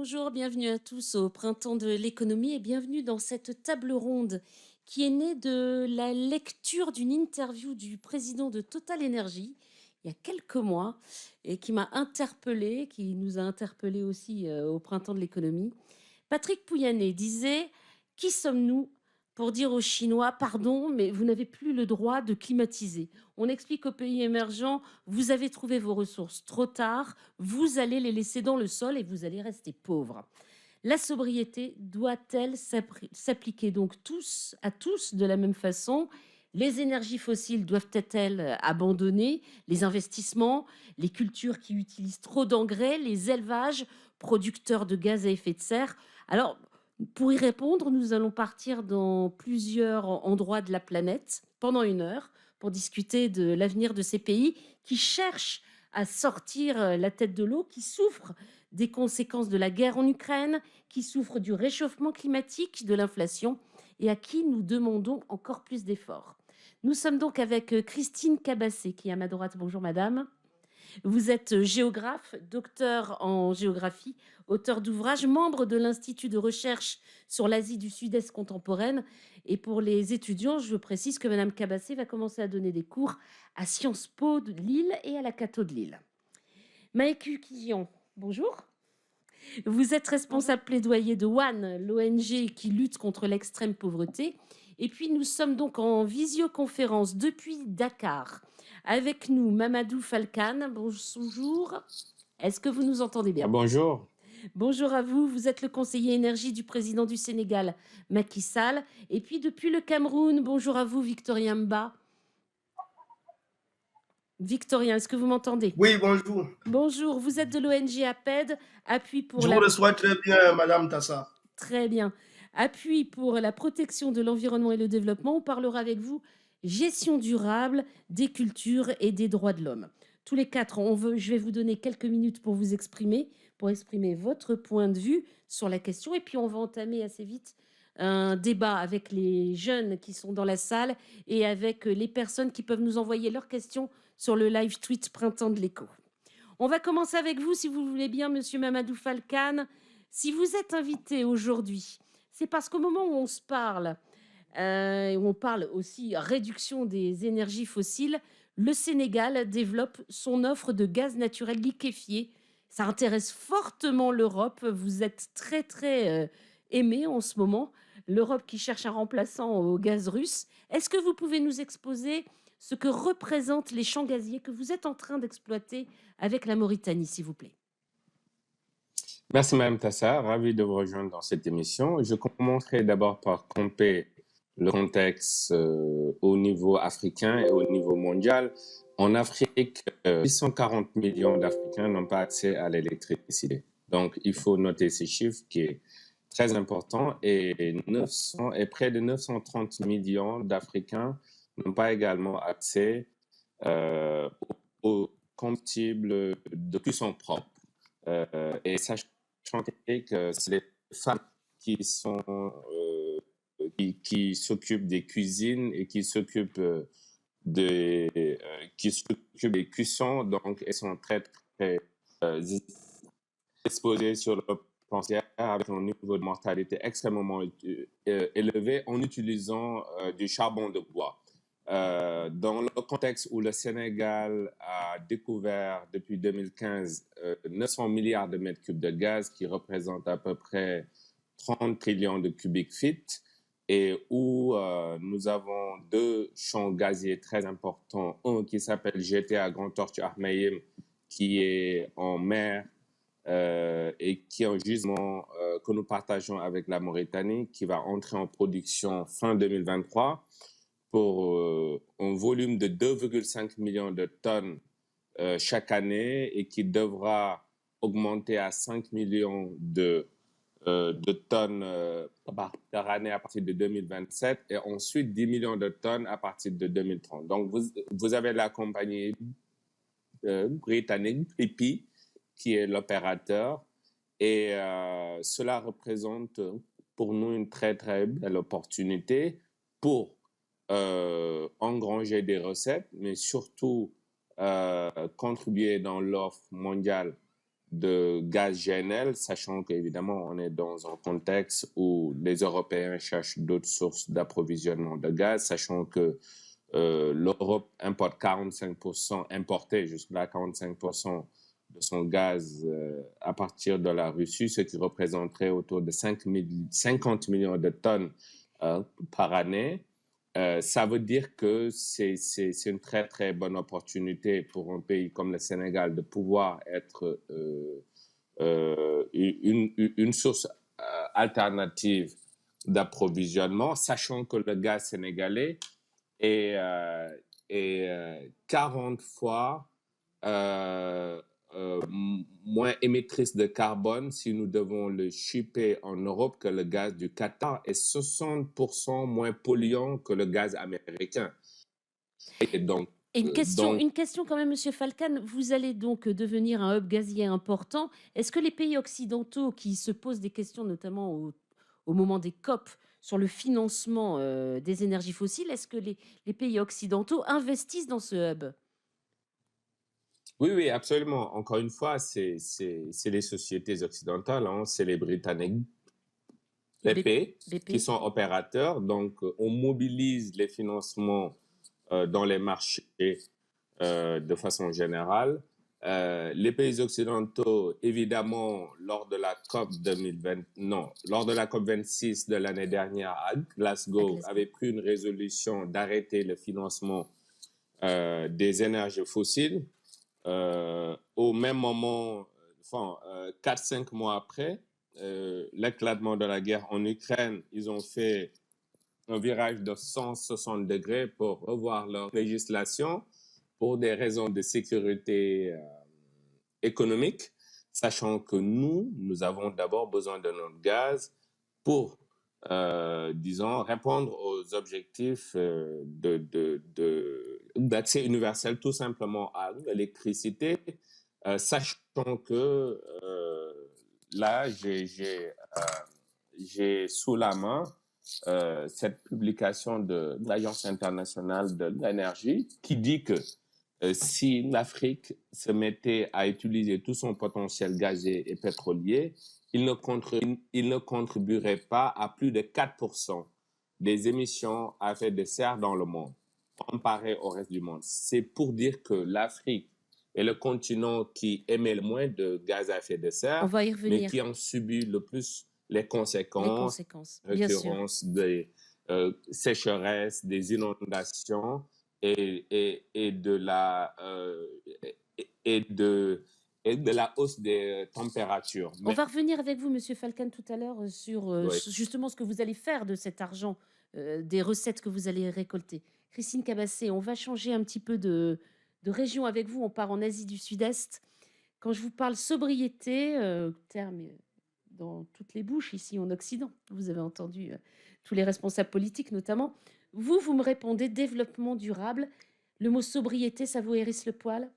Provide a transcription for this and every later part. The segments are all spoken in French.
Bonjour, bienvenue à tous au Printemps de l'économie et bienvenue dans cette table ronde qui est née de la lecture d'une interview du président de Total Energy il y a quelques mois et qui m'a interpellée, qui nous a interpellés aussi au Printemps de l'économie. Patrick Pouyanné disait: qui sommes-nous pour dire aux Chinois, pardon, mais vous n'avez plus le droit de climatiser? On explique aux pays émergents, vous avez trouvé vos ressources trop tard, vous allez les laisser dans le sol et vous allez rester pauvres. La sobriété doit-elle s'appliquer donc à tous de la même façon? Les énergies fossiles doivent-elles abandonner les investissements, les cultures qui utilisent trop d'engrais, les élevages producteurs de gaz à effet de serre? Alors, pour y répondre, nous allons partir dans plusieurs endroits de la planète pendant une heure pour discuter de l'avenir de ces pays qui cherchent à sortir la tête de l'eau, qui souffrent des conséquences de la guerre en Ukraine, qui souffrent du réchauffement climatique, de l'inflation et à qui nous demandons encore plus d'efforts. Nous sommes donc avec Christine Cabassé qui est à ma droite. Bonjour madame. Vous êtes géographe, docteur en géographie, auteur d'ouvrages, membre de l'Institut de recherche sur l'Asie du Sud-Est contemporaine. Et pour les étudiants, je précise que madame Cabassé va commencer à donner des cours à Sciences Po de Lille et à la Cato de Lille. Maëku Kijian, bonjour. Vous êtes Bonjour. responsable plaidoyer de WAN, l'ONG qui lutte contre l'extrême pauvreté. Et puis nous sommes donc en visioconférence depuis Dakar. Avec nous, Mamadou Falkan. Bonjour. Est-ce que vous nous entendez bien? Bonjour. Bonjour à vous. Vous êtes le conseiller énergie du président du Sénégal, Macky Sall. Et puis depuis le Cameroun, bonjour à vous, Victorien Mba. Victorien, est-ce que vous m'entendez? Oui, bonjour. Bonjour, vous êtes de l'ONG APED, appui pour Je vous la... le souhaite très bien, Madame Tassa. Très bien. Appui pour la protection de l'environnement et le développement. On parlera avec vous gestion durable des cultures et des droits de l'homme. Tous les quatre, je vais vous donner quelques minutes pour vous exprimer, pour exprimer votre point de vue sur la question. Et puis, on va entamer assez vite un débat avec les jeunes qui sont dans la salle et avec les personnes qui peuvent nous envoyer leurs questions sur le live tweet Printemps de l'écho. On va commencer avec vous, si vous voulez bien, Monsieur Mamadou Falkan. Si vous êtes invité aujourd'hui, c'est parce qu'au moment où on se parle, on parle aussi réduction des énergies fossiles, le Sénégal développe son offre de gaz naturel liquéfié. Ça intéresse fortement l'Europe. Vous êtes très, très aimé en ce moment. L'Europe qui cherche un remplaçant au gaz russe. Est-ce que vous pouvez nous exposer ce que représentent les champs gaziers que vous êtes en train d'exploiter avec la Mauritanie, s'il vous plaît? Merci Madame Tassa, ravi de vous rejoindre dans cette émission. Je commencerai d'abord par camper le contexte au niveau africain et au niveau mondial. En Afrique, 640 millions d'Africains n'ont pas accès à l'électricité. Donc, il faut noter ces chiffres qui est très important et près de 930 millions d'Africains n'ont pas également accès au combustible de cuisson propre. Et sachant que c'est les femmes qui sont qui s'occupent des cuisines et qui s'occupent des cuissons, donc elles sont très très exposées sur le plan sanitaire avec un niveau de mortalité extrêmement élevé en utilisant du charbon de bois. Dans le contexte où le Sénégal a découvert depuis 2015 900 milliards de mètres cubes de gaz, qui représentent à peu près 30 trillions de cubic feet, et où nous avons deux champs gaziers très importants, un qui s'appelle GTA Grand Tortue Ahmeyim, qui est en mer et qui est un gisement que nous partageons avec la Mauritanie, qui va entrer en production fin 2023 pour un volume de 2,5 millions de tonnes chaque année et qui devra augmenter à 5 millions de tonnes par année à partir de 2027 et ensuite 10 millions de tonnes à partir de 2030. Donc, vous avez la compagnie britannique BP qui est l'opérateur et cela représente pour nous une très, très belle opportunité pour engranger des recettes, mais surtout contribuer dans l'offre mondiale de gaz GNL, sachant qu'évidemment, on est dans un contexte où les Européens cherchent d'autres sources d'approvisionnement de gaz, sachant que l'Europe importe 45%, importait jusque-là 45% de son gaz à partir de la Russie, ce qui représenterait autour de 50 millions de tonnes par année. Ça veut dire que c'est une très, très bonne opportunité pour un pays comme le Sénégal de pouvoir être une source alternative d'approvisionnement, sachant que le gaz sénégalais est 40 fois moins émettrice de carbone si nous devons le shipper en Europe que le gaz du Qatar et 60% moins polluant que le gaz américain. Et donc, Et une question quand même, Monsieur Falcane, vous allez donc devenir un hub gazier important. Est-ce que les pays occidentaux qui se posent des questions, notamment au moment des COP, sur le financement des énergies fossiles, est-ce que les pays occidentaux investissent dans ce hub? oui, oui, absolument. Encore une fois, c'est les sociétés occidentales, hein, c'est les Britanniques, BP, qui sont opérateurs. Donc, on mobilise les financements dans les marchés de façon générale. Les pays occidentaux, évidemment, lors de la COP 26 de l'année dernière à Glasgow, avaient pris une résolution d'arrêter le financement des énergies fossiles. Au même moment, 4-5 mois après l'éclatement de la guerre en Ukraine, ils ont fait un virage de 160 degrés pour revoir leur législation pour des raisons de sécurité économique, sachant que nous avons d'abord besoin de notre gaz pour, disons, répondre aux objectifs d'accès universel tout simplement à l'électricité, sachant que là, j'ai sous la main cette publication de l'Agence internationale de l'énergie qui dit que si l'Afrique se mettait à utiliser tout son potentiel gazier et pétrolier, il ne contribuerait pas à plus de 4% des émissions à effet de serre dans le monde, comparé au reste du monde. C'est pour dire que l'Afrique est le continent qui émet le moins de gaz à effet de serre, mais qui en subit le plus les conséquences, récurrence des sécheresses, des inondations et de la hausse des températures. On va revenir avec vous, Monsieur Falcane, tout à l'heure sur justement ce que vous allez faire de cet argent, des recettes que vous allez récolter. Christine Cabassé, on va changer un petit peu de région avec vous. On part en Asie du Sud-Est. Quand je vous parle sobriété, terme dans toutes les bouches ici en Occident, vous avez entendu tous les responsables politiques notamment. Vous me répondez développement durable. Le mot sobriété, ça vous hérisse le poil?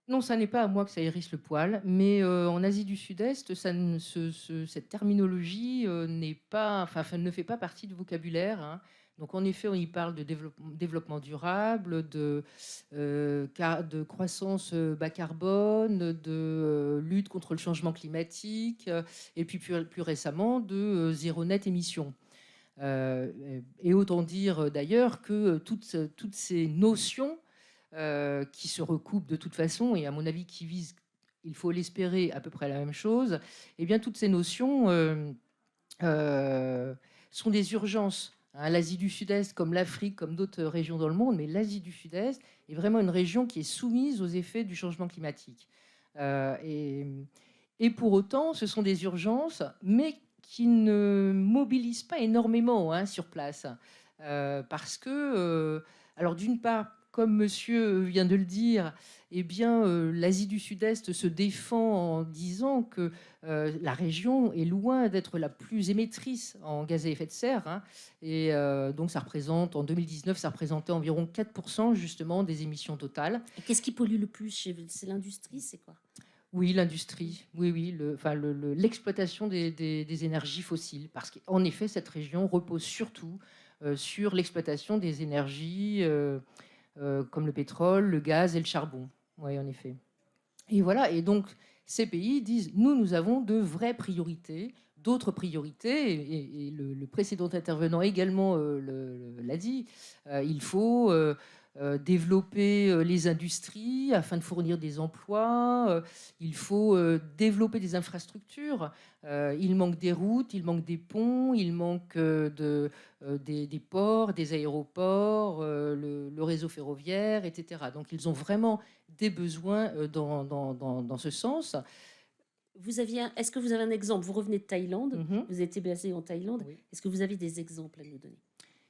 Non, ça n'est pas à moi que ça hérisse le poil, mais en Asie du Sud-Est, cette terminologie ne fait pas partie du vocabulaire, hein. Donc en effet, on y parle de développement durable, de croissance bas carbone, de lutte contre le changement climatique, et puis plus récemment de zéro net émission. Et autant dire d'ailleurs que toutes ces notions qui se recoupent de toute façon, et à mon avis qui visent, il faut l'espérer, à peu près la même chose, et bien toutes ces notions sont des urgences. Hein, l'Asie du Sud-Est, comme l'Afrique, comme d'autres régions dans le monde, mais l'Asie du Sud-Est est vraiment une région qui est soumise aux effets du changement climatique. Et pour autant, ce sont des urgences, mais qui ne mobilisent pas énormément sur place. Parce que, alors d'une part, comme monsieur vient de le dire, eh bien, l'Asie du Sud-Est se défend en disant que la région est loin d'être la plus émettrice en gaz à effet de serre. Hein, et donc, ça représente, en 2019, ça représentait environ 4% justement des émissions totales. Et qu'est-ce qui pollue le plus? C'est l'industrie, c'est quoi? Oui, l'industrie, oui, l'exploitation des énergies fossiles. Parce qu'en effet, cette région repose surtout sur l'exploitation des énergies comme le pétrole, le gaz et le charbon. Oui, en effet. Et voilà, et donc ces pays disent, nous avons de vraies priorités, d'autres priorités, et le précédent intervenant également l'a dit, il faut développer les industries afin de fournir des emplois, il faut développer des infrastructures, il manque des routes, il manque des ponts, il manque des ports, des aéroports, le réseau ferroviaire, etc. Donc ils ont vraiment des besoins dans ce sens. Est-ce que vous avez un exemple? Vous revenez de Thaïlande, Mhm. vous étiez basé en Thaïlande. Oui. Est-ce que vous avez des exemples à nous donner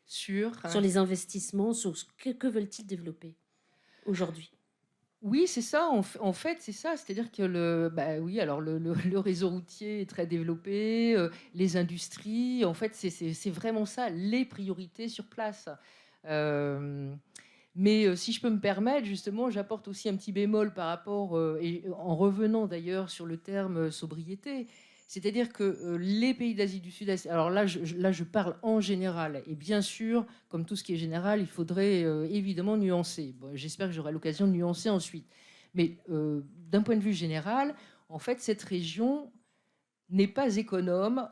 Sur les investissements, sur que veulent-ils développer aujourd'hui? Oui, c'est ça. En fait, c'est ça. C'est-à-dire que oui, alors le réseau routier est très développé, les industries. En fait, c'est vraiment ça, les priorités sur place. Mais si je peux me permettre, justement, j'apporte aussi un petit bémol par rapport, et en revenant d'ailleurs sur le terme sobriété. C'est-à-dire que les pays d'Asie du Sud-Est, alors là je parle en général, et bien sûr, comme tout ce qui est général, il faudrait évidemment nuancer. Bon, j'espère que j'aurai l'occasion de nuancer ensuite. Mais d'un point de vue général, en fait, cette région n'est pas économe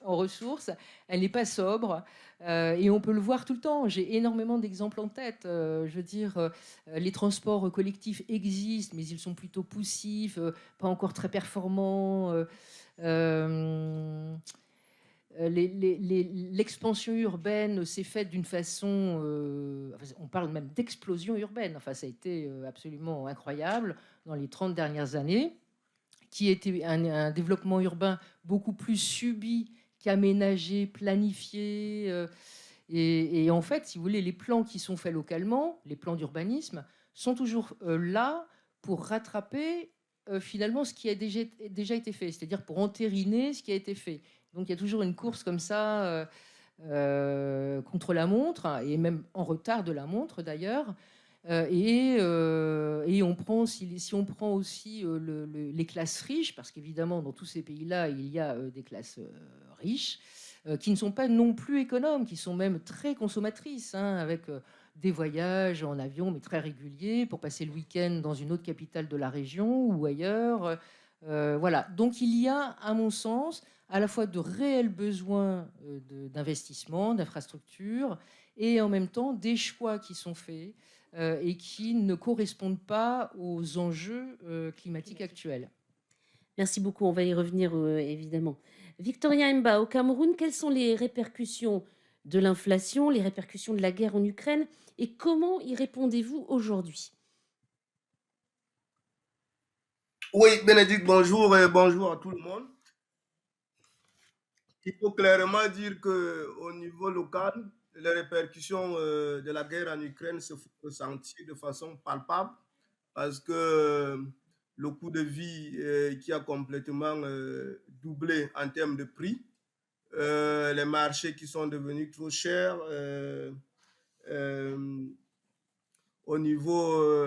en ressources, elle n'est pas sobre, et on peut le voir tout le temps. J'ai énormément d'exemples en tête. Je veux dire, les transports collectifs existent, mais ils sont plutôt poussifs, pas encore très performants. L'expansion urbaine s'est faite d'une façon, on parle même d'explosion urbaine, enfin ça a été absolument incroyable dans les 30 dernières années, qui était un développement urbain beaucoup plus subi qu'aménagé, planifié. Et en fait, si vous voulez, les plans qui sont faits localement, les plans d'urbanisme, sont toujours là pour rattraper finalement ce qui a déjà été fait, c'est-à-dire pour entériner ce qui a été fait. Donc il y a toujours une course comme ça contre la montre, et même en retard de la montre d'ailleurs. Et on prend, si on prend aussi les classes riches, parce qu'évidemment dans tous ces pays-là, il y a des classes riches, qui ne sont pas non plus économes, qui sont même très consommatrices, hein, avec des voyages en avion, mais très réguliers, pour passer le week-end dans une autre capitale de la région ou ailleurs. Voilà. Donc il y a, à mon sens, à la fois de réels besoins d'investissement, d'infrastructures, et en même temps des choix qui sont faits et qui ne correspondent pas aux enjeux climatiques actuels. Merci beaucoup, on va y revenir évidemment. Victoria Mba, au Cameroun, quelles sont les répercussions de l'inflation, les répercussions de la guerre en Ukraine et comment y répondez-vous aujourd'hui? Oui, Bénédicte, bonjour et bonjour à tout le monde. Il faut clairement dire qu'au niveau local, les répercussions de la guerre en Ukraine se font ressentir de façon palpable parce que le coût de vie qui a complètement doublé en termes de prix, les marchés qui sont devenus trop chers, euh, au niveau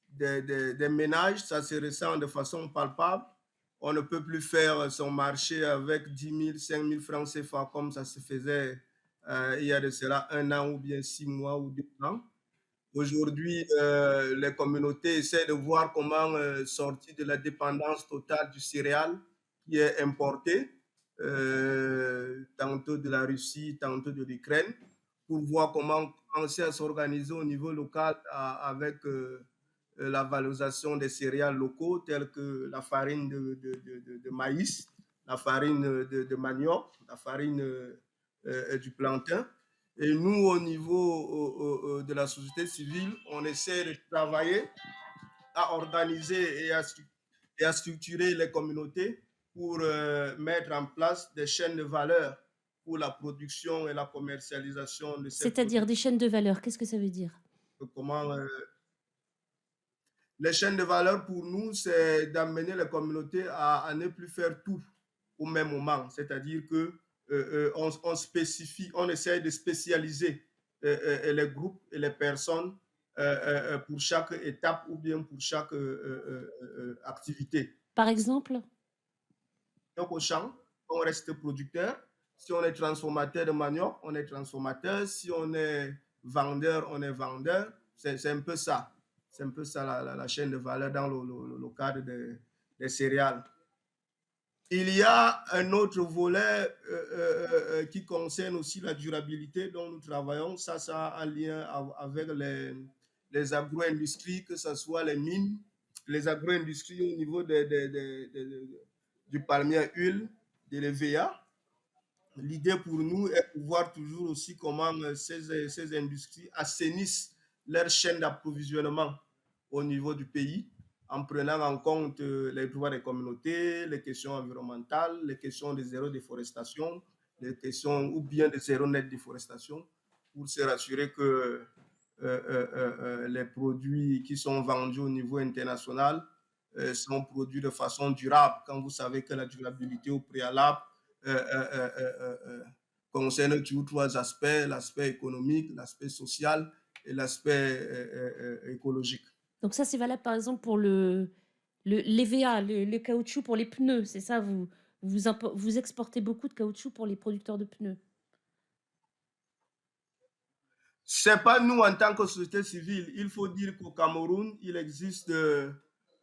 des ménages, ça se ressent de façon palpable. On ne peut plus faire son marché avec 10 000, 5 000 francs CFA comme ça se faisait il y a de cela 1 an ou bien 6 mois ou 2 ans. Aujourd'hui, les communautés essaient de voir comment sortir de la dépendance totale du céréal qui est importé, tantôt de la Russie, tantôt de l'Ukraine, pour voir comment commencer à s'organiser au niveau local avec la valorisation des céréales locaux telles que la farine de maïs, la farine de manioc, la farine du plantain. Et nous, au niveau de la société civile, on essaie de travailler à organiser et à structurer les communautés pour mettre en place des chaînes de valeur pour la production et la commercialisation de ces produits. C'est-à-dire des chaînes de valeur, qu'est-ce que ça veut dire? Comment les chaînes de valeur pour nous, c'est d'amener les communautés à ne plus faire tout au même moment. C'est-à-dire que on spécifie, on essaie de spécialiser les groupes et les personnes pour chaque étape ou bien pour chaque activité. Par exemple? Donc au champ, on reste producteur. Si on est transformateur de manioc, on est transformateur. Si on est vendeur, on est vendeur. C'est un peu ça. C'est un peu ça la chaîne de valeur dans le cadre des céréales. Il y a un autre volet qui concerne aussi la durabilité dont nous travaillons. Ça a un lien avec les agro-industries, que ce soit les mines, les agro-industries au niveau du palmier à huile, de l'EVA. L'idée pour nous est de voir toujours aussi comment ces industries assainissent leur chaîne d'approvisionnement au niveau du pays, en prenant en compte les droits des communautés, les questions environnementales, les questions de zéro déforestation, les questions ou bien de zéro net déforestation, pour se rassurer que les produits qui sont vendus au niveau international sont produits de façon durable. Quand vous savez que la durabilité au préalable concerne toujours trois aspects: l'aspect économique, l'aspect social et l'aspect écologique. Donc ça, c'est valable par exemple pour l'EVA, le caoutchouc pour les pneus, c'est ça, vous exportez beaucoup de caoutchouc pour les producteurs de pneus. C'est pas nous en tant que société civile. Il faut dire qu'au Cameroun, il existe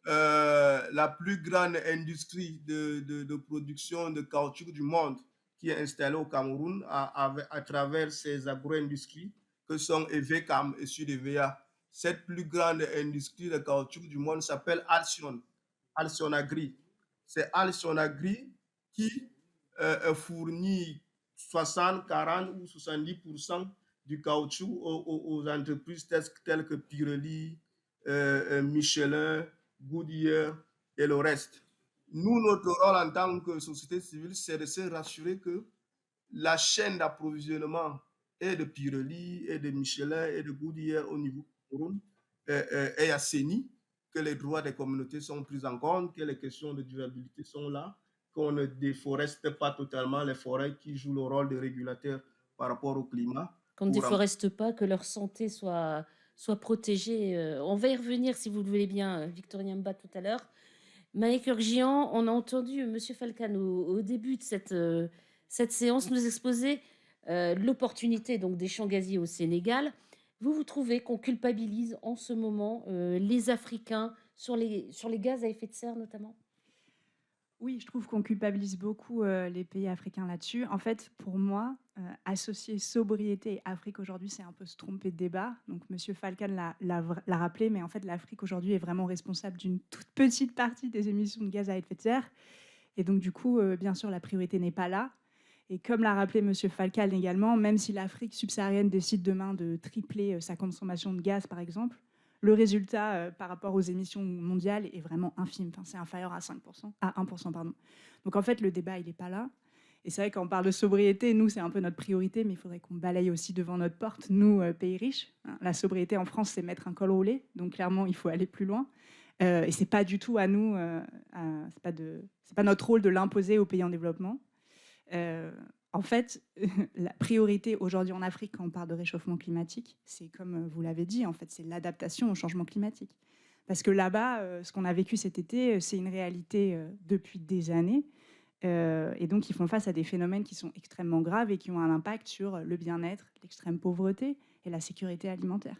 la plus grande industrie de production de caoutchouc du monde qui est installée au Cameroun à travers ces agro-industries que sont EVCAM et Sud-EVA. Cette plus grande industrie de caoutchouc du monde s'appelle Alcyon Agri. C'est Alcyon Agri qui fournit 60, 40 ou 70% du caoutchouc aux entreprises telles que Pirelli, Michelin, Goodyear et le reste. Nous, notre rôle en tant que société civile, c'est de se rassurer que la chaîne d'approvisionnement et de Pirelli, et de Michelin, et de Goodyear au niveau du Cameroun est assainie, que les droits des communautés sont pris en compte, que les questions de durabilité sont là, qu'on ne déforeste pas totalement les forêts qui jouent le rôle de régulateur par rapport au climat. Qu'on ne déforeste pas, que leur santé soit protégée. On va y revenir, si vous le voulez bien, Victorien Mbah, tout à l'heure. Maïk Urgian, on a entendu M. Falcane au début de cette séance nous exposer l'opportunité donc des champs gaziers au Sénégal. Vous trouvez qu'on culpabilise en ce moment les Africains sur les gaz à effet de serre notamment? Oui, je trouve qu'on culpabilise beaucoup les pays africains là-dessus. En fait, pour moi, associer sobriété et Afrique aujourd'hui, c'est un peu se tromper de débat. Donc, M. Falcane l'a rappelé, mais en fait, l'Afrique aujourd'hui est vraiment responsable d'une toute petite partie des émissions de gaz à effet de serre. Et donc, du coup, bien sûr, la priorité n'est pas là. Et comme l'a rappelé M. Falcane également, même si l'Afrique subsaharienne décide demain de tripler sa consommation de gaz, par exemple, le résultat par rapport aux émissions mondiales est vraiment infime. Enfin, c'est inférieur à 1%. Pardon. Donc en fait, le débat, il n'est pas là. Et c'est vrai qu'on parle de sobriété, nous, c'est un peu notre priorité, mais il faudrait qu'on balaye aussi devant notre porte, nous, pays riches. La sobriété en France, c'est mettre un col roulé. Donc clairement, il faut aller plus loin. Et ce n'est pas du tout à nous, c'est pas notre rôle de l'imposer aux pays en développement. En fait, la priorité aujourd'hui en Afrique, quand on parle de réchauffement climatique, c'est comme vous l'avez dit, en fait, c'est l'adaptation au changement climatique. Parce que là-bas, ce qu'on a vécu cet été, c'est une réalité depuis des années. Et donc, ils font face à des phénomènes qui sont extrêmement graves et qui ont un impact sur le bien-être, l'extrême pauvreté et la sécurité alimentaire.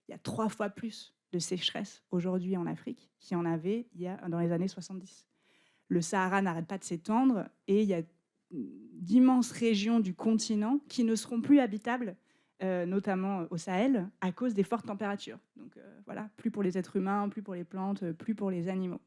Il y a 3 fois plus de sécheresse aujourd'hui en Afrique qu'il y en avait dans les années 70. Le Sahara n'arrête pas de s'étendre et il y a d'immenses régions du continent qui ne seront plus habitables, notamment au Sahel, à cause des fortes températures. Donc voilà, plus pour les êtres humains, plus pour les plantes, plus pour les animaux.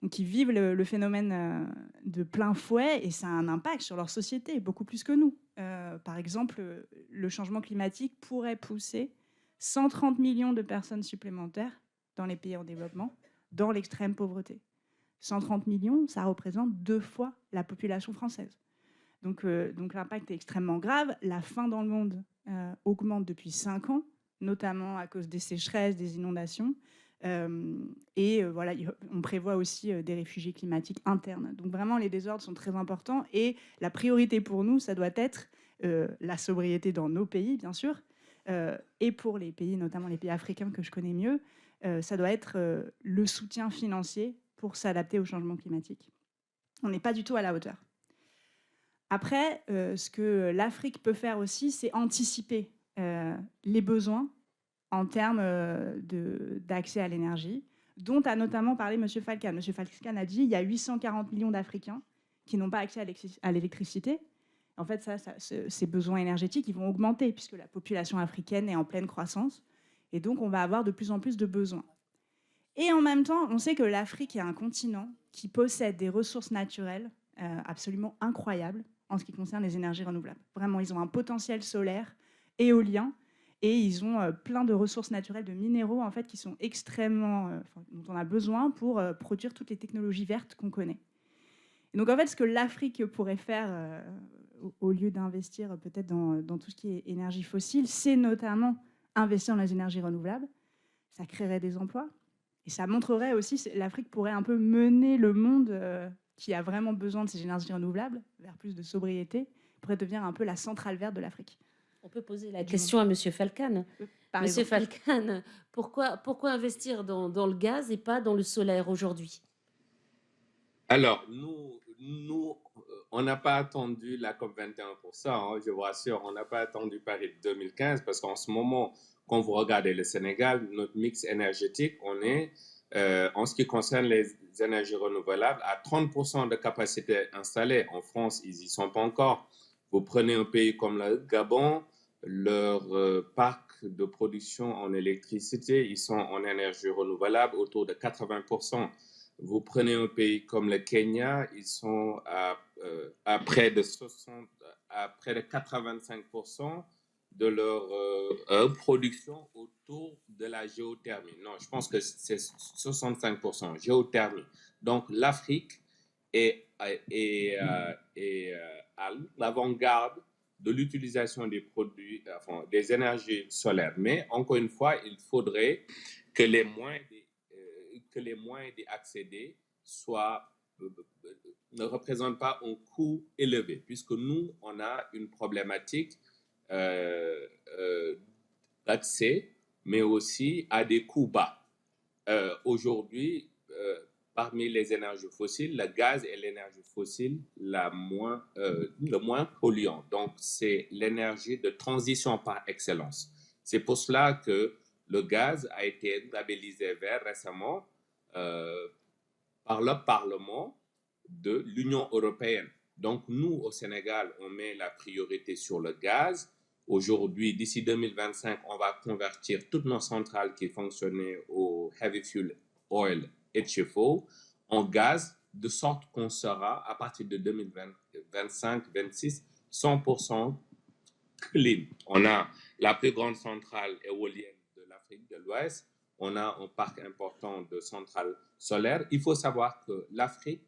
Donc ils vivent le phénomène de plein fouet et ça a un impact sur leur société, beaucoup plus que nous. Par exemple, le changement climatique pourrait pousser 130 millions de personnes supplémentaires dans les pays en développement, dans l'extrême pauvreté. 130 millions, ça représente 2 fois la population française. Donc l'impact est extrêmement grave. La faim dans le monde augmente depuis 5 ans, notamment à cause des sécheresses, des inondations. Voilà, on prévoit aussi des réfugiés climatiques internes. Donc vraiment, les désordres sont très importants. Et la priorité pour nous, ça doit être la sobriété dans nos pays, bien sûr. Et pour les pays, notamment les pays africains que je connais mieux, ça doit être le soutien financier pour s'adapter au changement climatique. On n'est pas du tout à la hauteur. Après, ce que l'Afrique peut faire aussi, c'est anticiper les besoins en termes d'accès à l'énergie, dont a notamment parlé M. Falcane. M. Falcane a dit il y a 840 millions d'Africains qui n'ont pas accès à l'électricité. En fait, ces besoins énergétiques, ils vont augmenter puisque la population africaine est en pleine croissance. Et donc, on va avoir de plus en plus de besoins. Et en même temps, on sait que l'Afrique est un continent qui possède des ressources naturelles absolument incroyables en ce qui concerne les énergies renouvelables. Vraiment, ils ont un potentiel solaire, éolien, et ils ont plein de ressources naturelles, de minéraux, en fait, qui sont extrêmement... dont on a besoin pour produire toutes les technologies vertes qu'on connaît. Et donc, en fait, ce que l'Afrique pourrait faire, au lieu d'investir peut-être dans tout ce qui est énergie fossile, c'est notamment investir dans les énergies renouvelables. Ça créerait des emplois. Et ça montrerait aussi que l'Afrique pourrait un peu mener le monde qui a vraiment besoin de ces énergies renouvelables vers plus de sobriété, pourrait devenir un peu la centrale verte de l'Afrique. On peut poser la question à M. Falcane. Monsieur Falcane, pourquoi investir dans le gaz et pas dans le solaire aujourd'hui? Alors, nous, on n'a pas attendu la COP21 pour ça, hein, je vous rassure. On n'a pas attendu Paris 2015 parce qu'en ce moment, quand vous regardez le Sénégal, notre mix énergétique, on est, en ce qui concerne les énergies renouvelables, à 30% de capacité installée. En France, ils n'y sont pas encore. Vous prenez un pays comme le Gabon, leur parc de production en électricité, ils sont en énergie renouvelable autour de 80%. Vous prenez un pays comme le Kenya, ils sont à près de 85% de leur production autour de la géothermie. Non, je pense que c'est 65% géothermie. Donc l'Afrique est à l'avant-garde de l'utilisation des produits, enfin, des énergies solaires. Mais encore une fois, il faudrait que les moyens d'y accéder ne représentent pas un coût élevé, puisque nous, on a une problématique d'accès, mais aussi à des coûts bas. Aujourd'hui, parmi les énergies fossiles, le gaz est l'énergie fossile le moins polluant. Donc, c'est l'énergie de transition par excellence. C'est pour cela que le gaz a été labellisé vert récemment par le Parlement de l'Union européenne. Donc, nous, au Sénégal, on met la priorité sur le gaz. Aujourd'hui, d'ici 2025, on va convertir toutes nos centrales qui fonctionnaient au heavy fuel oil HFO en gaz, de sorte qu'on sera, à partir de 2025-26, 100% clean. On a la plus grande centrale éolienne de l'Afrique de l'Ouest. On a un parc important de centrales solaires. Il faut savoir que l'Afrique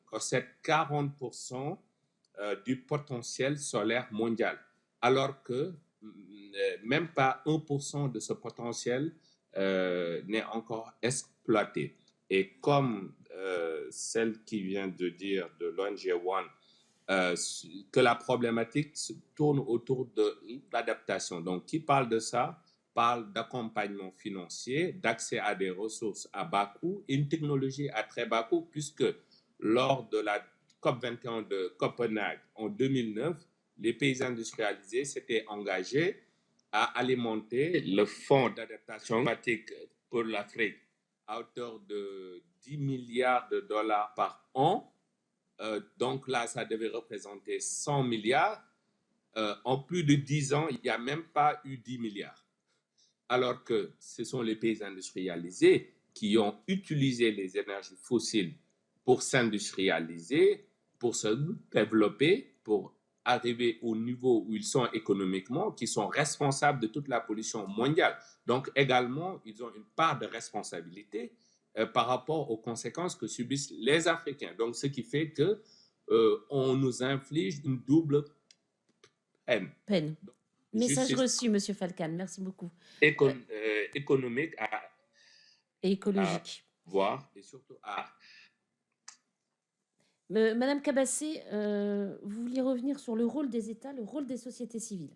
possède 40% du potentiel solaire mondial, alors que même pas 1% de ce potentiel n'est encore exploité. Et comme celle qui vient de dire de l'ONG One, que la problématique tourne autour de l'adaptation. Donc, qui parle de ça parle d'accompagnement financier, d'accès à des ressources à bas coût, et une technologie à très bas coût, puisque lors de la COP21 de Copenhague en 2009, les pays industrialisés s'étaient engagés à alimenter le fonds d'adaptation climatique pour l'Afrique à hauteur de 10 milliards de dollars par an. Donc là, ça devait représenter 100 milliards. En plus de 10 ans, il n'y a même pas eu 10 milliards. Alors que ce sont les pays industrialisés qui ont utilisé les énergies fossiles pour s'industrialiser, pour se développer, pour arriver au niveau où ils sont économiquement, qui sont responsables de toute la pollution mondiale. Donc également, ils ont une part de responsabilité par rapport aux conséquences que subissent les Africains. Donc, ce qui fait que on nous inflige une double peine. Message reçu, Monsieur Falcane. Merci beaucoup. Économique et écologique. À voir et surtout à... Madame Cabassé, vous vouliez revenir sur le rôle des États, le rôle des sociétés civiles.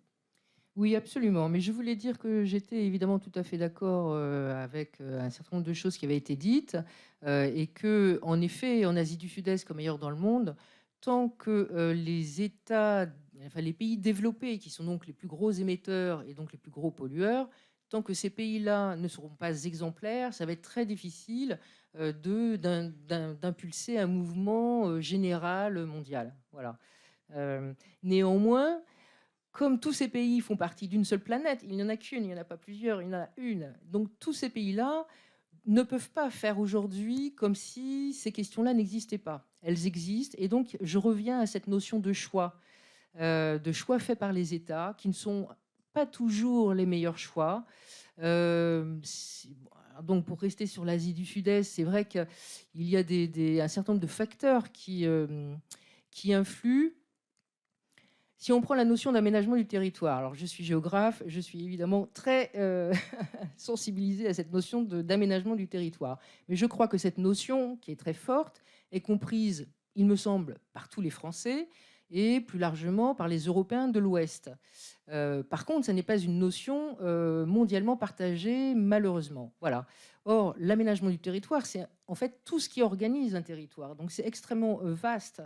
Oui, absolument. Mais je voulais dire que j'étais évidemment tout à fait d'accord avec un certain nombre de choses qui avaient été dites et que, en effet, en Asie du Sud-Est comme ailleurs dans le monde, tant que les États enfin, les pays développés, qui sont donc les plus gros émetteurs et donc les plus gros pollueurs, tant que ces pays-là ne seront pas exemplaires, ça va être très difficile d'impulser un mouvement général mondial. Voilà. Néanmoins, comme tous ces pays font partie d'une seule planète, il n'y en a qu'une, il n'y en a pas plusieurs, il y en a une. Donc tous ces pays-là ne peuvent pas faire aujourd'hui comme si ces questions-là n'existaient pas. Elles existent, et donc je reviens à cette notion de choix faits par les États, qui ne sont pas toujours les meilleurs choix. Donc pour rester sur l'Asie du Sud-Est, c'est vrai qu'il y a un certain nombre de facteurs qui influent. Si on prend la notion d'aménagement du territoire, alors je suis géographe, je suis évidemment très sensibilisée à cette notion d'aménagement du territoire. Mais je crois que cette notion, qui est très forte, est comprise, il me semble, par tous les Français et plus largement par les Européens de l'Ouest. Par contre, ce n'est pas une notion mondialement partagée, malheureusement. Voilà. Or, l'aménagement du territoire, c'est en fait tout ce qui organise un territoire. Donc c'est extrêmement vaste.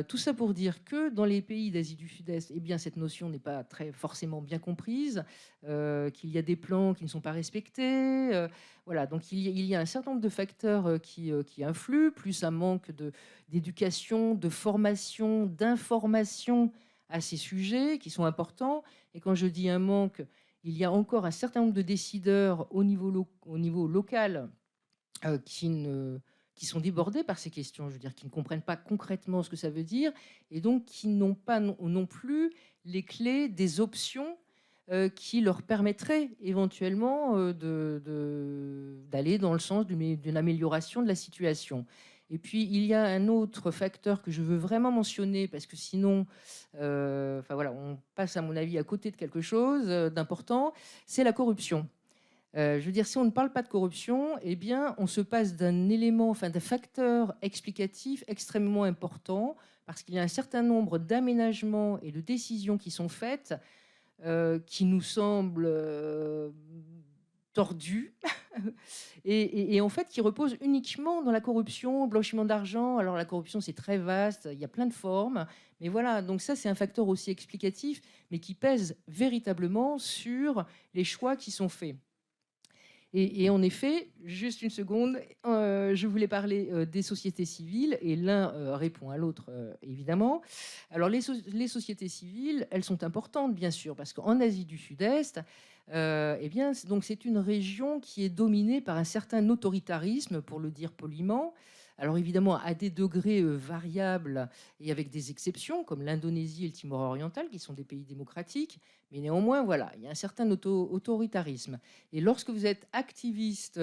Tout ça pour dire que dans les pays d'Asie du Sud-Est, eh bien, cette notion n'est pas très forcément bien comprise, qu'il y a des plans qui ne sont pas respectés. Voilà, donc il y a un certain nombre de facteurs qui influent, plus un manque d'éducation, de formation, d'information à ces sujets qui sont importants. Et quand je dis un manque, il y a encore un certain nombre de décideurs au niveau local qui sont débordés par ces questions, je veux dire, qui ne comprennent pas concrètement ce que ça veut dire, et donc qui n'ont pas non plus les clés des options qui leur permettraient éventuellement d'aller dans le sens d'une amélioration de la situation. Et puis, il y a un autre facteur que je veux vraiment mentionner, parce que sinon, enfin voilà, on passe, à mon avis, à côté de quelque chose d'important, c'est la corruption. Je veux dire, si on ne parle pas de corruption, eh bien, on se passe d'un élément, enfin d'un facteur explicatif extrêmement important, parce qu'il y a un certain nombre d'aménagements et de décisions qui sont faites qui nous semblent tordus et en fait qui reposent uniquement dans la corruption, blanchiment d'argent. Alors la corruption, c'est très vaste, il y a plein de formes, mais voilà, donc ça c'est un facteur aussi explicatif, mais qui pèse véritablement sur les choix qui sont faits. Et en effet, juste une seconde, je voulais parler des sociétés civiles, et l'un répond à l'autre, évidemment. Alors, les sociétés civiles, elles sont importantes, bien sûr, parce qu'en Asie du Sud-Est, eh bien, donc c'est une région qui est dominée par un certain autoritarisme, pour le dire poliment. Alors évidemment, à des degrés variables et avec des exceptions, comme l'Indonésie et le Timor oriental, qui sont des pays démocratiques. Mais néanmoins, voilà, il y a un certain autoritarisme. Et lorsque vous êtes activiste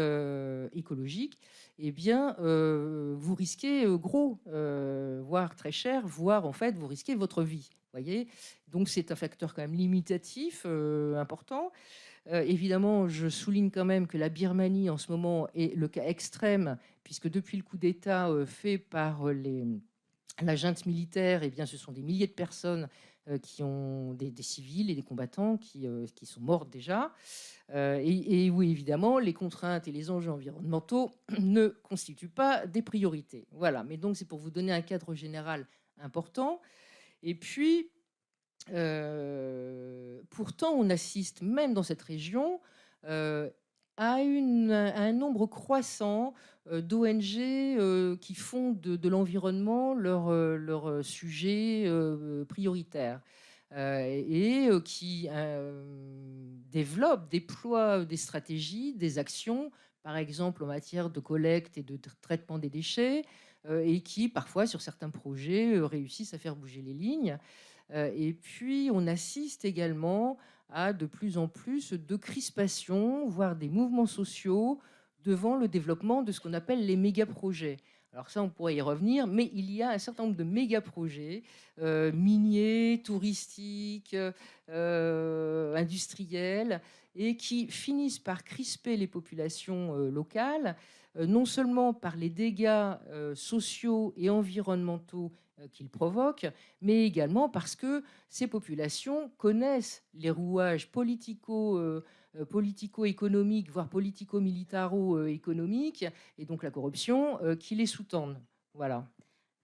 écologique, eh bien, vous risquez gros, voire très cher, voire en fait, vous risquez votre vie. Voyez, donc c'est un facteur quand même limitatif important. Évidemment, je souligne quand même que la Birmanie en ce moment est le cas extrême, puisque depuis le coup d'État fait par la junte militaire, eh bien, ce sont des milliers de personnes qui ont des civils et des combattants qui sont morts déjà. Et oui, évidemment, les contraintes et les enjeux environnementaux ne constituent pas des priorités. Voilà, mais donc c'est pour vous donner un cadre général important. Et puis, pourtant, on assiste même dans cette région à un nombre croissant d'ONG qui font de l'environnement leur sujet prioritaire et qui développent, déploient des stratégies, des actions, par exemple en matière de collecte et de traitement des déchets, et qui parfois, sur certains projets, réussissent à faire bouger les lignes. Et puis, on assiste également à de plus en plus de crispations, voire des mouvements sociaux devant le développement de ce qu'on appelle les méga-projets. Alors ça, on pourrait y revenir, mais il y a un certain nombre de méga-projets miniers, touristiques, industriels, et qui finissent par crisper les populations locales, non seulement par les dégâts sociaux et environnementaux qu'ils provoquent, mais également parce que ces populations connaissent les rouages politico-économiques, voire politico-militaro-économiques, et donc la corruption, qui les sous-tendent. Voilà.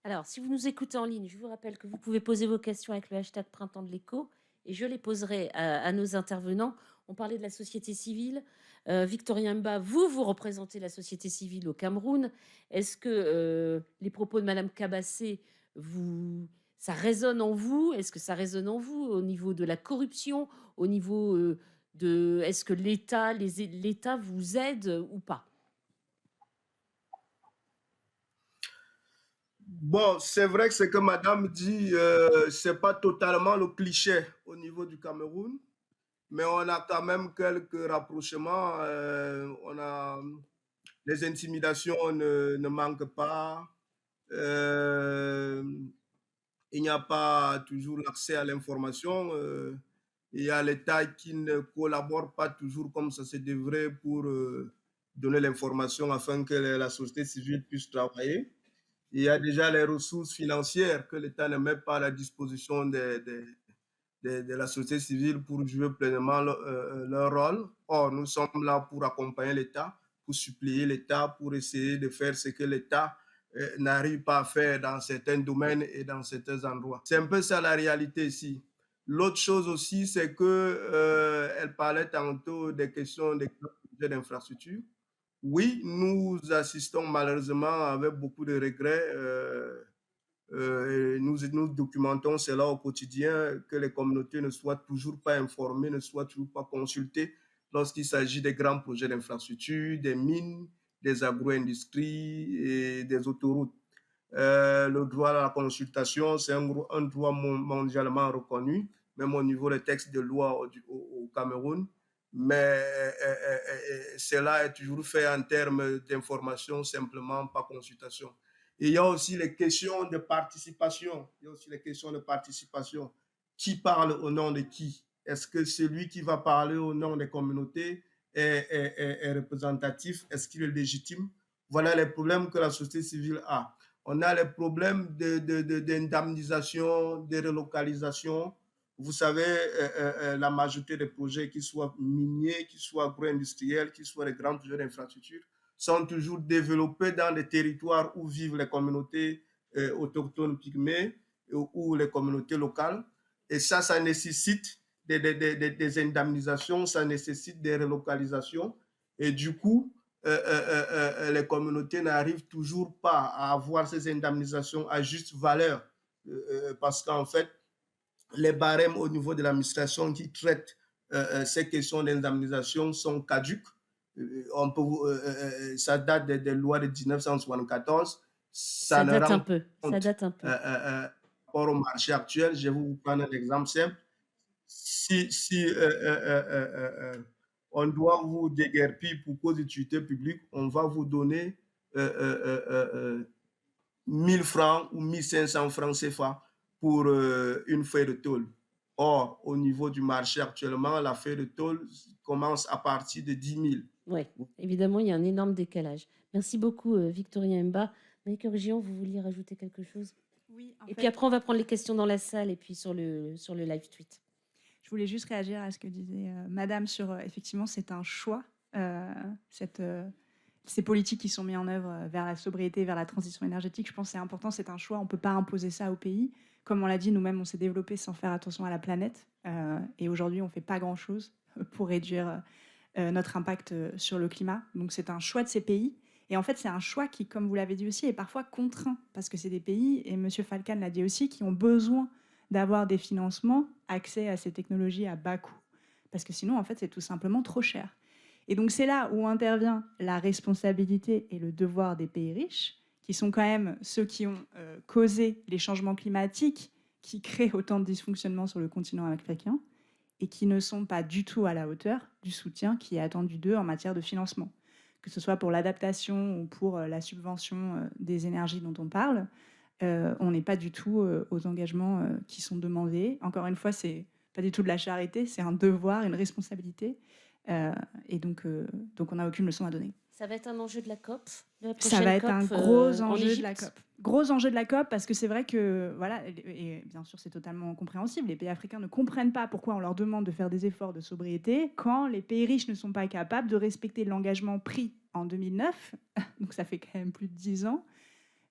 Alors, si vous nous écoutez en ligne, je vous rappelle que vous pouvez poser vos questions avec le hashtag Printemps de l'écho et je les poserai à nos intervenants. On parlait de la société civile. Victorien Mba, vous représentez la société civile au Cameroun. Est-ce que les propos de Madame Kabassé, ça résonne en vous? Est-ce que ça résonne en vous au niveau de la corruption, au niveau de... Est-ce que l'État vous aide ou pas? Bon, c'est vrai que ce que Madame dit, c'est pas totalement le cliché au niveau du Cameroun, mais on a quand même quelques rapprochements. Les intimidations ne manquent pas. Il n'y a pas toujours l'accès à l'information. Il y a l'État qui ne collabore pas toujours comme ça se devrait pour donner l'information afin que la société civile puisse travailler. Il y a déjà les ressources financières que l'État ne met pas à la disposition de la société civile pour jouer pleinement leur rôle. Or, nous sommes là pour accompagner l'État, pour supplier l'État, pour essayer de faire ce que l'État n'arrive pas à faire dans certains domaines et dans certains endroits. C'est un peu ça la réalité ici. L'autre chose aussi, c'est qu'elle parlait tantôt des questions d'infrastructure. Oui, nous assistons malheureusement avec beaucoup de regrets. Nous documentons cela au quotidien, que les communautés ne soient toujours pas informées, ne soient toujours pas consultées lorsqu'il s'agit des grands projets d'infrastructure, des mines, des agro-industries et des autoroutes. Le droit à la consultation, c'est un droit mondialement reconnu, même au niveau des textes de loi au Cameroun. Mais cela est toujours fait en termes d'information, simplement, pas consultation. Et il y a aussi les questions de participation. Qui parle au nom de qui? Est-ce que celui qui va parler au nom des communautés est représentatif? Est-ce qu'il est légitime? Voilà les problèmes que la société civile a. On a les problèmes d'indemnisation, de relocalisation. Vous savez, la majorité des projets, qu'ils soient miniers, qu'ils soient agro-industriels, qu'ils soient les grands projets d'infrastructure, sont toujours développés dans des territoires où vivent les communautés autochtones pygmées ou les communautés locales. Et ça nécessite des indemnisations, ça nécessite des relocalisations. Et du coup, les communautés n'arrivent toujours pas à avoir ces indemnisations à juste valeur. Parce qu'en fait, les barèmes au niveau de l'administration qui traitent ces questions d'indemnisation sont caduques. Ça date des lois de 1974. Ça date un peu. Rapport au marché actuel, je vais vous prendre un exemple simple. Si on doit vous déguerpir pour cause d'utilité publique, on va vous donner 1000 francs ou 1500 francs CFA pour une feuille de tôle. Or, au niveau du marché actuellement, la feuille de tôle commence à partir de 10 000. Oui, évidemment, il y a un énorme décalage. Merci beaucoup, Victorien Mba. Maïka Région, vous vouliez rajouter quelque chose? Oui. Puis après, on va prendre les questions dans la salle et puis sur le live tweet. Je voulais juste réagir à ce que disait Madame sur, effectivement, c'est un choix, ces politiques qui sont mises en œuvre vers la sobriété, vers la transition énergétique. Je pense que c'est important, c'est un choix. On ne peut pas imposer ça au pays. Comme on l'a dit, nous-mêmes, on s'est développé sans faire attention à la planète. Et aujourd'hui, on ne fait pas grand-chose pour réduire notre impact sur le climat. Donc, c'est un choix de ces pays. Et en fait, c'est un choix qui, comme vous l'avez dit aussi, est parfois contraint. Parce que c'est des pays, et M. Falcane l'a dit aussi, qui ont besoin d'avoir des financements, accès à ces technologies à bas coût. Parce que sinon, en fait, c'est tout simplement trop cher. Et donc, c'est là où intervient la responsabilité et le devoir des pays riches, qui sont quand même ceux qui ont causé les changements climatiques qui créent autant de dysfonctionnements sur le continent africain et qui ne sont pas du tout à la hauteur du soutien qui est attendu d'eux en matière de financement, que ce soit pour l'adaptation ou pour la subvention des énergies dont on parle. On n'est pas du tout aux engagements qui sont demandés. Encore une fois, c'est pas du tout de la charité, c'est un devoir, une responsabilité. Et donc on n'a aucune leçon à donner. Ça va être un enjeu de la COP, ça va être un gros enjeu de la COP. Gros enjeu de la COP parce que c'est vrai que, voilà, et bien sûr c'est totalement compréhensible, les pays africains ne comprennent pas pourquoi on leur demande de faire des efforts de sobriété quand les pays riches ne sont pas capables de respecter l'engagement pris en 2009, donc ça fait quand même plus de 10 ans,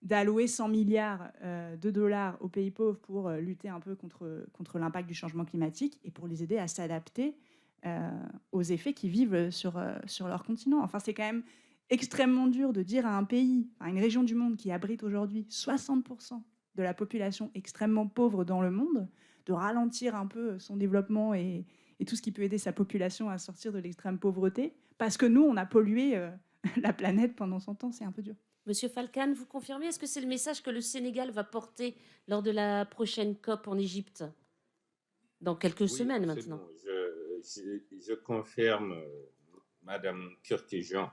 d'allouer 100 milliards de dollars aux pays pauvres pour lutter un peu contre l'impact du changement climatique et pour les aider à s'adapter aux effets qu'ils vivent sur leur continent. Enfin, c'est quand même extrêmement dur de dire à un pays, à une région du monde qui abrite aujourd'hui 60% de la population extrêmement pauvre dans le monde, de ralentir un peu son développement et tout ce qui peut aider sa population à sortir de l'extrême pauvreté, parce que nous, on a pollué la planète pendant 100 ans, c'est un peu dur. Monsieur Falcane, vous confirmez, est-ce que c'est le message que le Sénégal va porter lors de la prochaine COP en Égypte, dans quelques semaines maintenant? Je confirme, Madame Kurtéjean,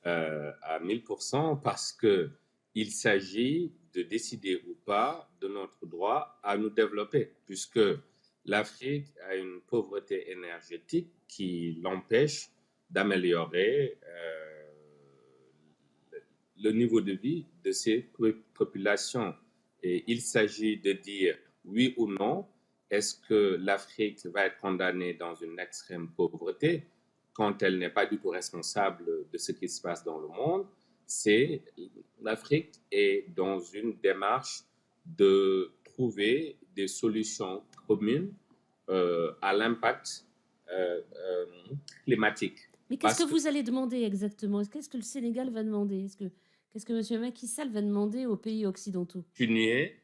à 1000% parce qu'il s'agit de décider ou pas de notre droit à nous développer, puisque l'Afrique a une pauvreté énergétique qui l'empêche d'améliorer le niveau de vie de ces populations. Et il s'agit de dire oui ou non, est-ce que l'Afrique va être condamnée dans une extrême pauvreté quand elle n'est pas du tout responsable de ce qui se passe dans le monde? C'est l'Afrique est dans une démarche de trouver des solutions communes à l'impact climatique. Mais qu'est-ce que vous allez demander exactement? Qu'est-ce que le Sénégal va demander? Qu'est-ce que M. Macky Sall va demander aux pays occidentaux? Continuer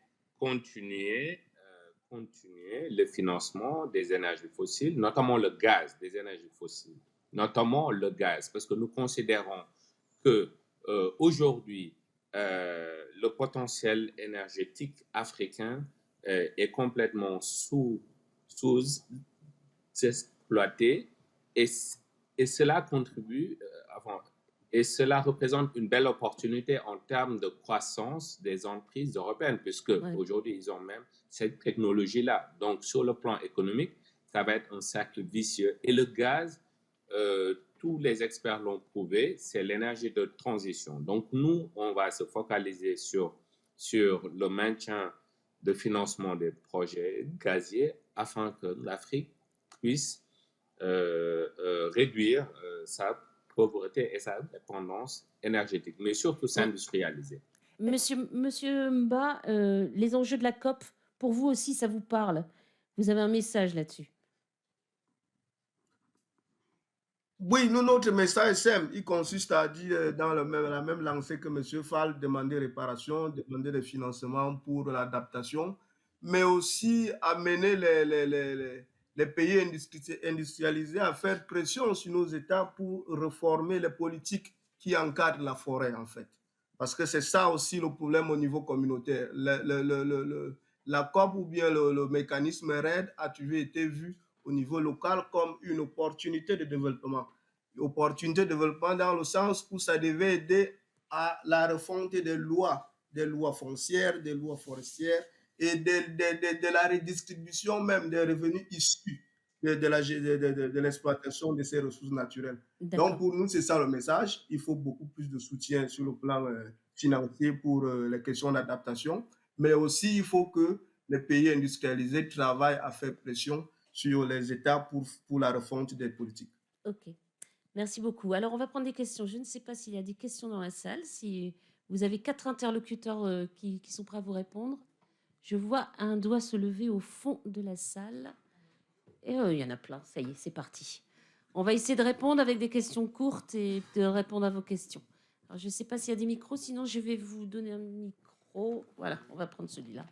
le financement des énergies fossiles, notamment le gaz, des énergies fossiles, notamment le gaz, parce que nous considérons que aujourd'hui, le potentiel énergétique africain est complètement sous-exploité et cela contribue et cela représente une belle opportunité en termes de croissance des entreprises européennes, puisque aujourd'hui, ils ont même cette technologie-là. Donc, sur le plan économique, ça va être un cercle vicieux. Et le gaz, tous les experts l'ont prouvé, c'est l'énergie de transition. Donc, nous, on va se focaliser sur le maintien de financement des projets gaziers afin que l'Afrique puisse réduire sa pauvreté et sa dépendance énergétique, mais surtout s'industrialiser. Monsieur Mba, les enjeux de la COP, pour vous aussi, ça vous parle? Vous avez un message là-dessus? Oui, nous, notre message simple, il consiste à dire dans la même lancée que M. Fall, demander réparation, demander des financements pour l'adaptation, mais aussi amener les pays industrialisés à faire pression sur nos États pour réformer les politiques qui encadrent la forêt, en fait. Parce que c'est ça aussi le problème au niveau communautaire. La COP ou bien le mécanisme RED a toujours été vu au niveau local comme une opportunité de développement. Opportunité de développement dans le sens où ça devait aider à la refonte des lois foncières, des lois forestières et de la redistribution même des revenus issus de l'exploitation de ces ressources naturelles. Donc pour nous, c'est ça le message. Il faut beaucoup plus de soutien sur le plan financier pour les questions d'adaptation, mais aussi il faut que les pays industrialisés travaillent à faire pression sur les États pour la refonte des politiques. Ok, merci beaucoup. Alors on va prendre des questions. Je ne sais pas s'il y a des questions dans la salle. Si vous avez 4 interlocuteurs qui sont prêts à vous répondre. Je vois un doigt se lever au fond de la salle. Et il y en a plein. Ça y est, c'est parti. On va essayer de répondre avec des questions courtes et de répondre à vos questions. Alors, je ne sais pas s'il y a des micros, sinon je vais vous donner un micro. Voilà, on va prendre celui-là.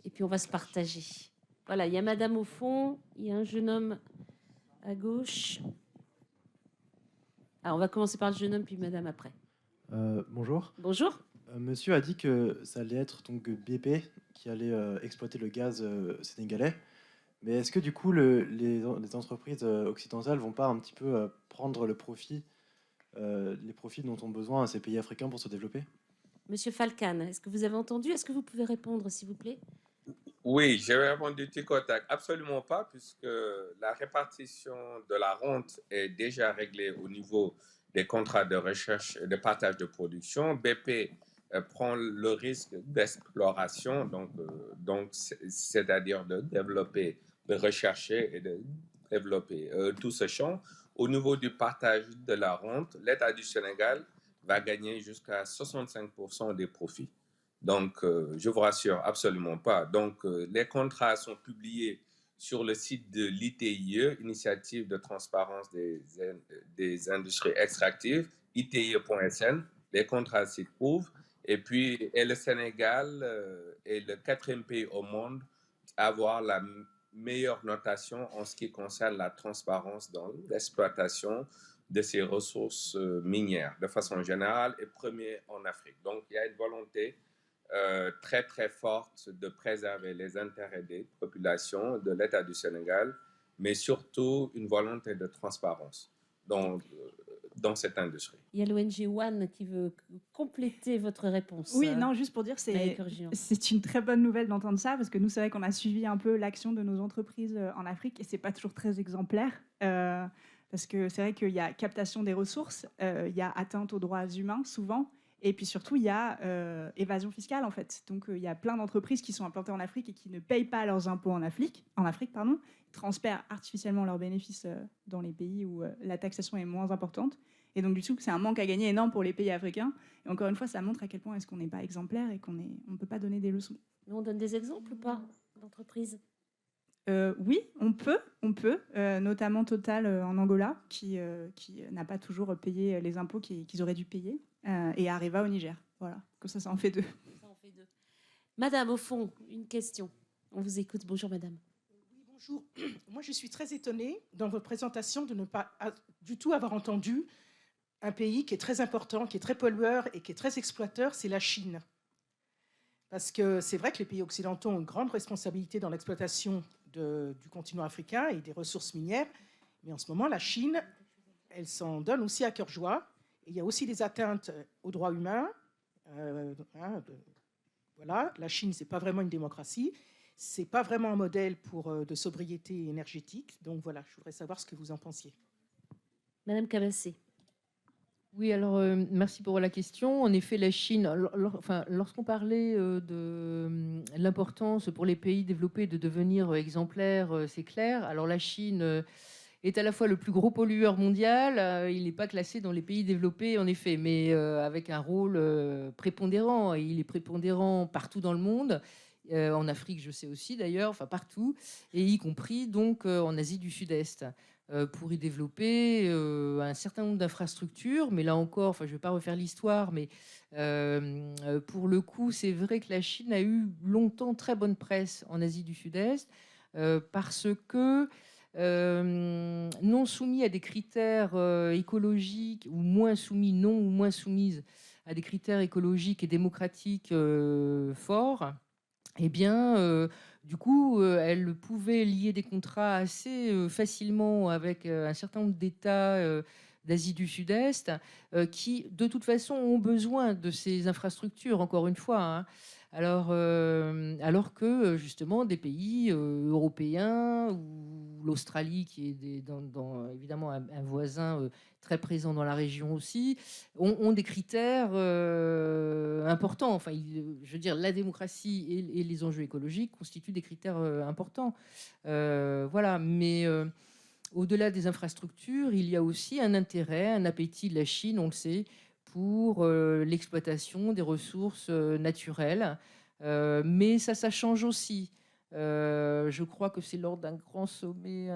Et puis on va se partager. Voilà, il y a madame au fond, il y a un jeune homme à gauche. Alors, on va commencer par le jeune homme, puis madame après. Bonjour. Bonjour. Monsieur a dit que ça allait être donc BP qui allait exploiter le gaz sénégalais. Mais est-ce que du coup les entreprises occidentales vont pas un petit peu prendre les profits dont ont besoin ces pays africains pour se développer? Monsieur Falcane, est-ce que vous avez entendu? Est-ce que vous pouvez répondre, s'il vous plaît? Oui, j'ai répondu du contact. Absolument pas, puisque la répartition de la rente est déjà réglée au niveau des contrats de recherche et de partage de production. BP prend le risque d'exploration, donc c'est-à-dire de développer, de rechercher et de développer tout ce champ. Au niveau du partage de la rente, l'État du Sénégal va gagner jusqu'à 65% des profits. Donc, je vous rassure, absolument pas. Donc, les contrats sont publiés sur le site de l'ITIE, Initiative de transparence des industries extractives, itie.sn. Les contrats s'y trouvent. Et puis, le Sénégal est le 4e pays au monde à avoir la meilleure notation en ce qui concerne la transparence dans l'exploitation de ces ressources minières de façon générale et premier en Afrique. Donc, il y a une volonté très, très forte de préserver les intérêts des populations de l'État du Sénégal, mais surtout une volonté de transparence dans cette industrie. Il y a l'ONG One qui veut compléter votre réponse. Oui, non, juste pour dire, c'est une très bonne nouvelle d'entendre ça, parce que nous, c'est vrai qu'on a suivi un peu l'action de nos entreprises en Afrique, et c'est pas toujours très exemplaire, parce que c'est vrai qu'il y a captation des ressources, il y a atteinte aux droits humains, souvent, et puis surtout, il y a évasion fiscale, en fait. Donc, il y a plein d'entreprises qui sont implantées en Afrique et qui ne payent pas leurs impôts en Afrique, transfèrent artificiellement leurs bénéfices dans les pays où la taxation est moins importante. Et donc, du coup, c'est un manque à gagner énorme pour les pays africains. Et encore une fois, ça montre à quel point est-ce qu'on n'est pas exemplaire et qu'on ne peut pas donner des leçons. Mais on donne des exemples ou pas d'entreprises? Oui, on peut, notamment Total en Angola, qui n'a pas toujours payé les impôts qu'ils auraient dû payer, et Areva au Niger. Voilà, comme ça en fait deux. Ça en fait deux. Madame, au fond, une question. On vous écoute. Bonjour, madame. Oui, bonjour. Moi, je suis très étonnée dans votre présentation de ne pas du tout avoir entendu un pays qui est très important, qui est très pollueur et qui est très exploiteur, c'est la Chine. Parce que c'est vrai que les pays occidentaux ont une grande responsabilité dans l'exploitation du continent africain et des ressources minières. Mais en ce moment, la Chine, elle s'en donne aussi à cœur joie. Et il y a aussi des atteintes aux droits humains. Voilà, la Chine, ce n'est pas vraiment une démocratie. Ce n'est pas vraiment un modèle de sobriété énergétique. Donc voilà, je voudrais savoir ce que vous en pensiez. Madame Cabassé. Oui, alors merci pour la question. En effet, la Chine, lorsqu'on parlait de l'importance pour les pays développés de devenir exemplaires, c'est clair. Alors la Chine est à la fois le plus gros pollueur mondial, il n'est pas classé dans les pays développés en effet, mais avec un rôle prépondérant. Et il est prépondérant partout dans le monde. En Afrique, je sais aussi d'ailleurs, enfin partout, et y compris donc en Asie du Sud-Est. Pour y développer un certain nombre d'infrastructures. Mais là encore, je ne vais pas refaire l'histoire, mais pour le coup, c'est vrai que la Chine a eu longtemps très bonne presse en Asie du Sud-Est parce que non soumis à des critères écologiques ou moins soumise à des critères écologiques et démocratiques forts, eh bien, du coup, elle pouvait lier des contrats assez facilement avec un certain nombre d'États d'Asie du Sud-Est qui, de toute façon, ont besoin de ces infrastructures, encore une fois. Hein. Alors que, justement, des pays européens ou l'Australie, qui est évidemment un voisin très présent dans la région aussi, ont des critères importants. Enfin, je veux dire, la démocratie et les enjeux écologiques constituent des critères importants. Voilà, mais au-delà des infrastructures, il y a aussi un intérêt, un appétit de la Chine, on le sait, pour l'exploitation des ressources naturelles. Mais ça change aussi. Je crois que c'est lors d'un grand sommet,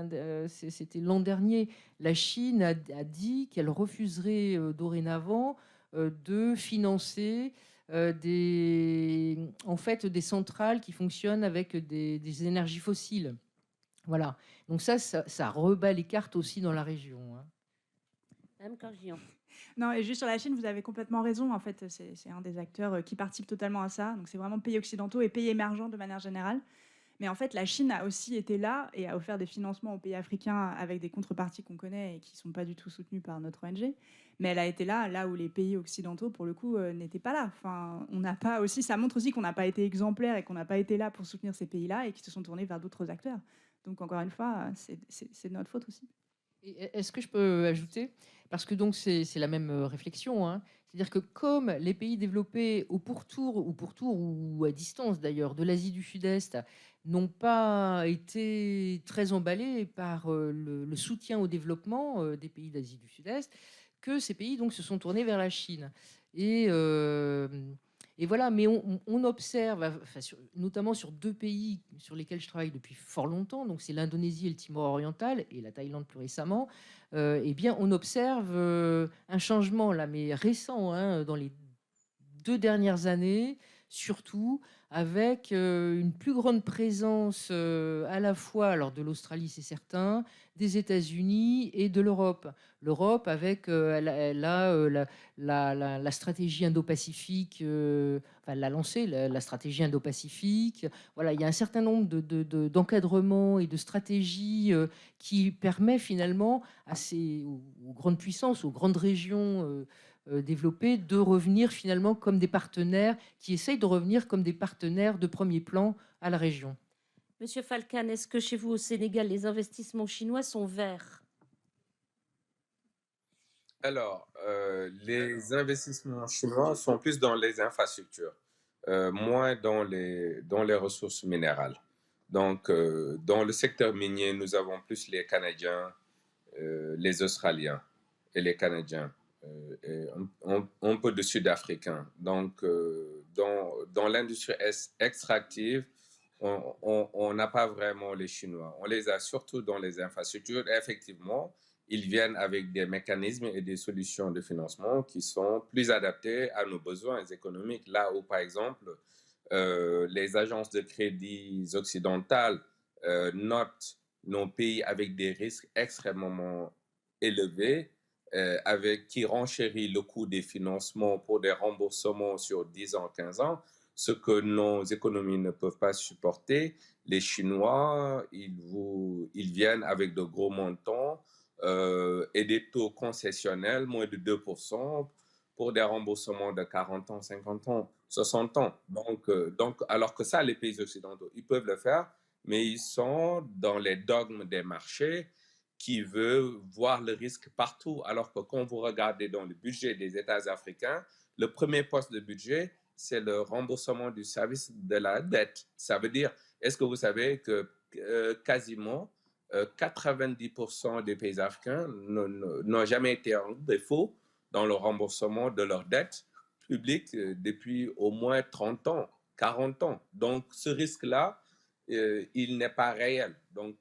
c'était l'an dernier, la Chine a dit qu'elle refuserait dorénavant de financer des centrales qui fonctionnent avec des énergies fossiles. Voilà. Donc ça rebat les cartes aussi dans la région. Hein. Madame Cargian. Non, et juste sur la Chine, vous avez complètement raison. En fait, c'est un des acteurs qui participe totalement à ça. Donc c'est vraiment pays occidentaux et pays émergents de manière générale. Mais en fait, la Chine a aussi été là et a offert des financements aux pays africains avec des contreparties qu'on connaît et qui ne sont pas du tout soutenues par notre ONG. Mais elle a été là où les pays occidentaux, pour le coup, n'étaient pas là. Enfin, on n'a pas aussi, ça montre aussi qu'on n'a pas été exemplaires et qu'on n'a pas été là pour soutenir ces pays-là et qui se sont tournés vers d'autres acteurs. Donc encore une fois, c'est de notre faute aussi. Est-ce que je peux ajouter? Parce que donc c'est la même réflexion. Hein. C'est-à-dire que comme les pays développés au pourtour ou à distance d'ailleurs de l'Asie du Sud-Est n'ont pas été très emballés par le soutien au développement des pays d'Asie du Sud-Est, que ces pays donc se sont tournés vers la Chine. Et, euh, et voilà, mais on observe, enfin, notamment sur deux pays sur lesquels je travaille depuis fort longtemps, donc c'est l'Indonésie et le Timor oriental, et la Thaïlande plus récemment, eh bien on observe un changement là, mais récent, hein, dans les 2 dernières années, surtout avec une plus grande présence à la fois alors de l'Australie, c'est certain, des États-Unis et de l'Europe. L'Europe avec elle a, la stratégie Indo-Pacifique, enfin, elle a lancé la stratégie Indo-Pacifique. Voilà, il y a un certain nombre d'encadrements et de stratégies qui permet finalement aux grandes puissances, aux grandes régions développées de revenir finalement comme des partenaires, qui essayent de revenir comme des partenaires de premier plan à la région. Monsieur Falcane, est-ce que chez vous au Sénégal, les investissements chinois sont verts? Alors, les investissements chinois sont plus dans les infrastructures, moins dans les ressources minérales. Donc, dans le secteur minier, nous avons plus les Canadiens, les Australiens et les Canadiens, et un peu de Sud-Africains. Donc, dans l'industrie extractive, on n'a pas vraiment les Chinois. On les a surtout dans les infrastructures. Et effectivement, ils viennent avec des mécanismes et des solutions de financement qui sont plus adaptés à nos besoins économiques. Là où, par exemple, les agences de crédit occidentales notent nos pays avec des risques extrêmement élevés, qui renchérit le coût des financements pour des remboursements sur 10 ans, 15 ans, ce que nos économies ne peuvent pas supporter. Les Chinois, ils viennent avec de gros montants et des taux concessionnels, moins de 2%, pour des remboursements de 40 ans, 50 ans, 60 ans. Donc, alors que ça, les pays occidentaux, ils peuvent le faire, mais ils sont dans les dogmes des marchés qui veulent voir le risque partout. Alors que quand vous regardez dans le budget des États africains, le premier poste de budget, c'est le remboursement du service de la dette. Ça veut dire, est-ce que vous savez que quasiment 90% des pays africains n'ont jamais été en défaut dans le remboursement de leurs dettes publiques depuis au moins 30 ans, 40 ans. Donc, ce risque-là, il n'est pas réel. Donc,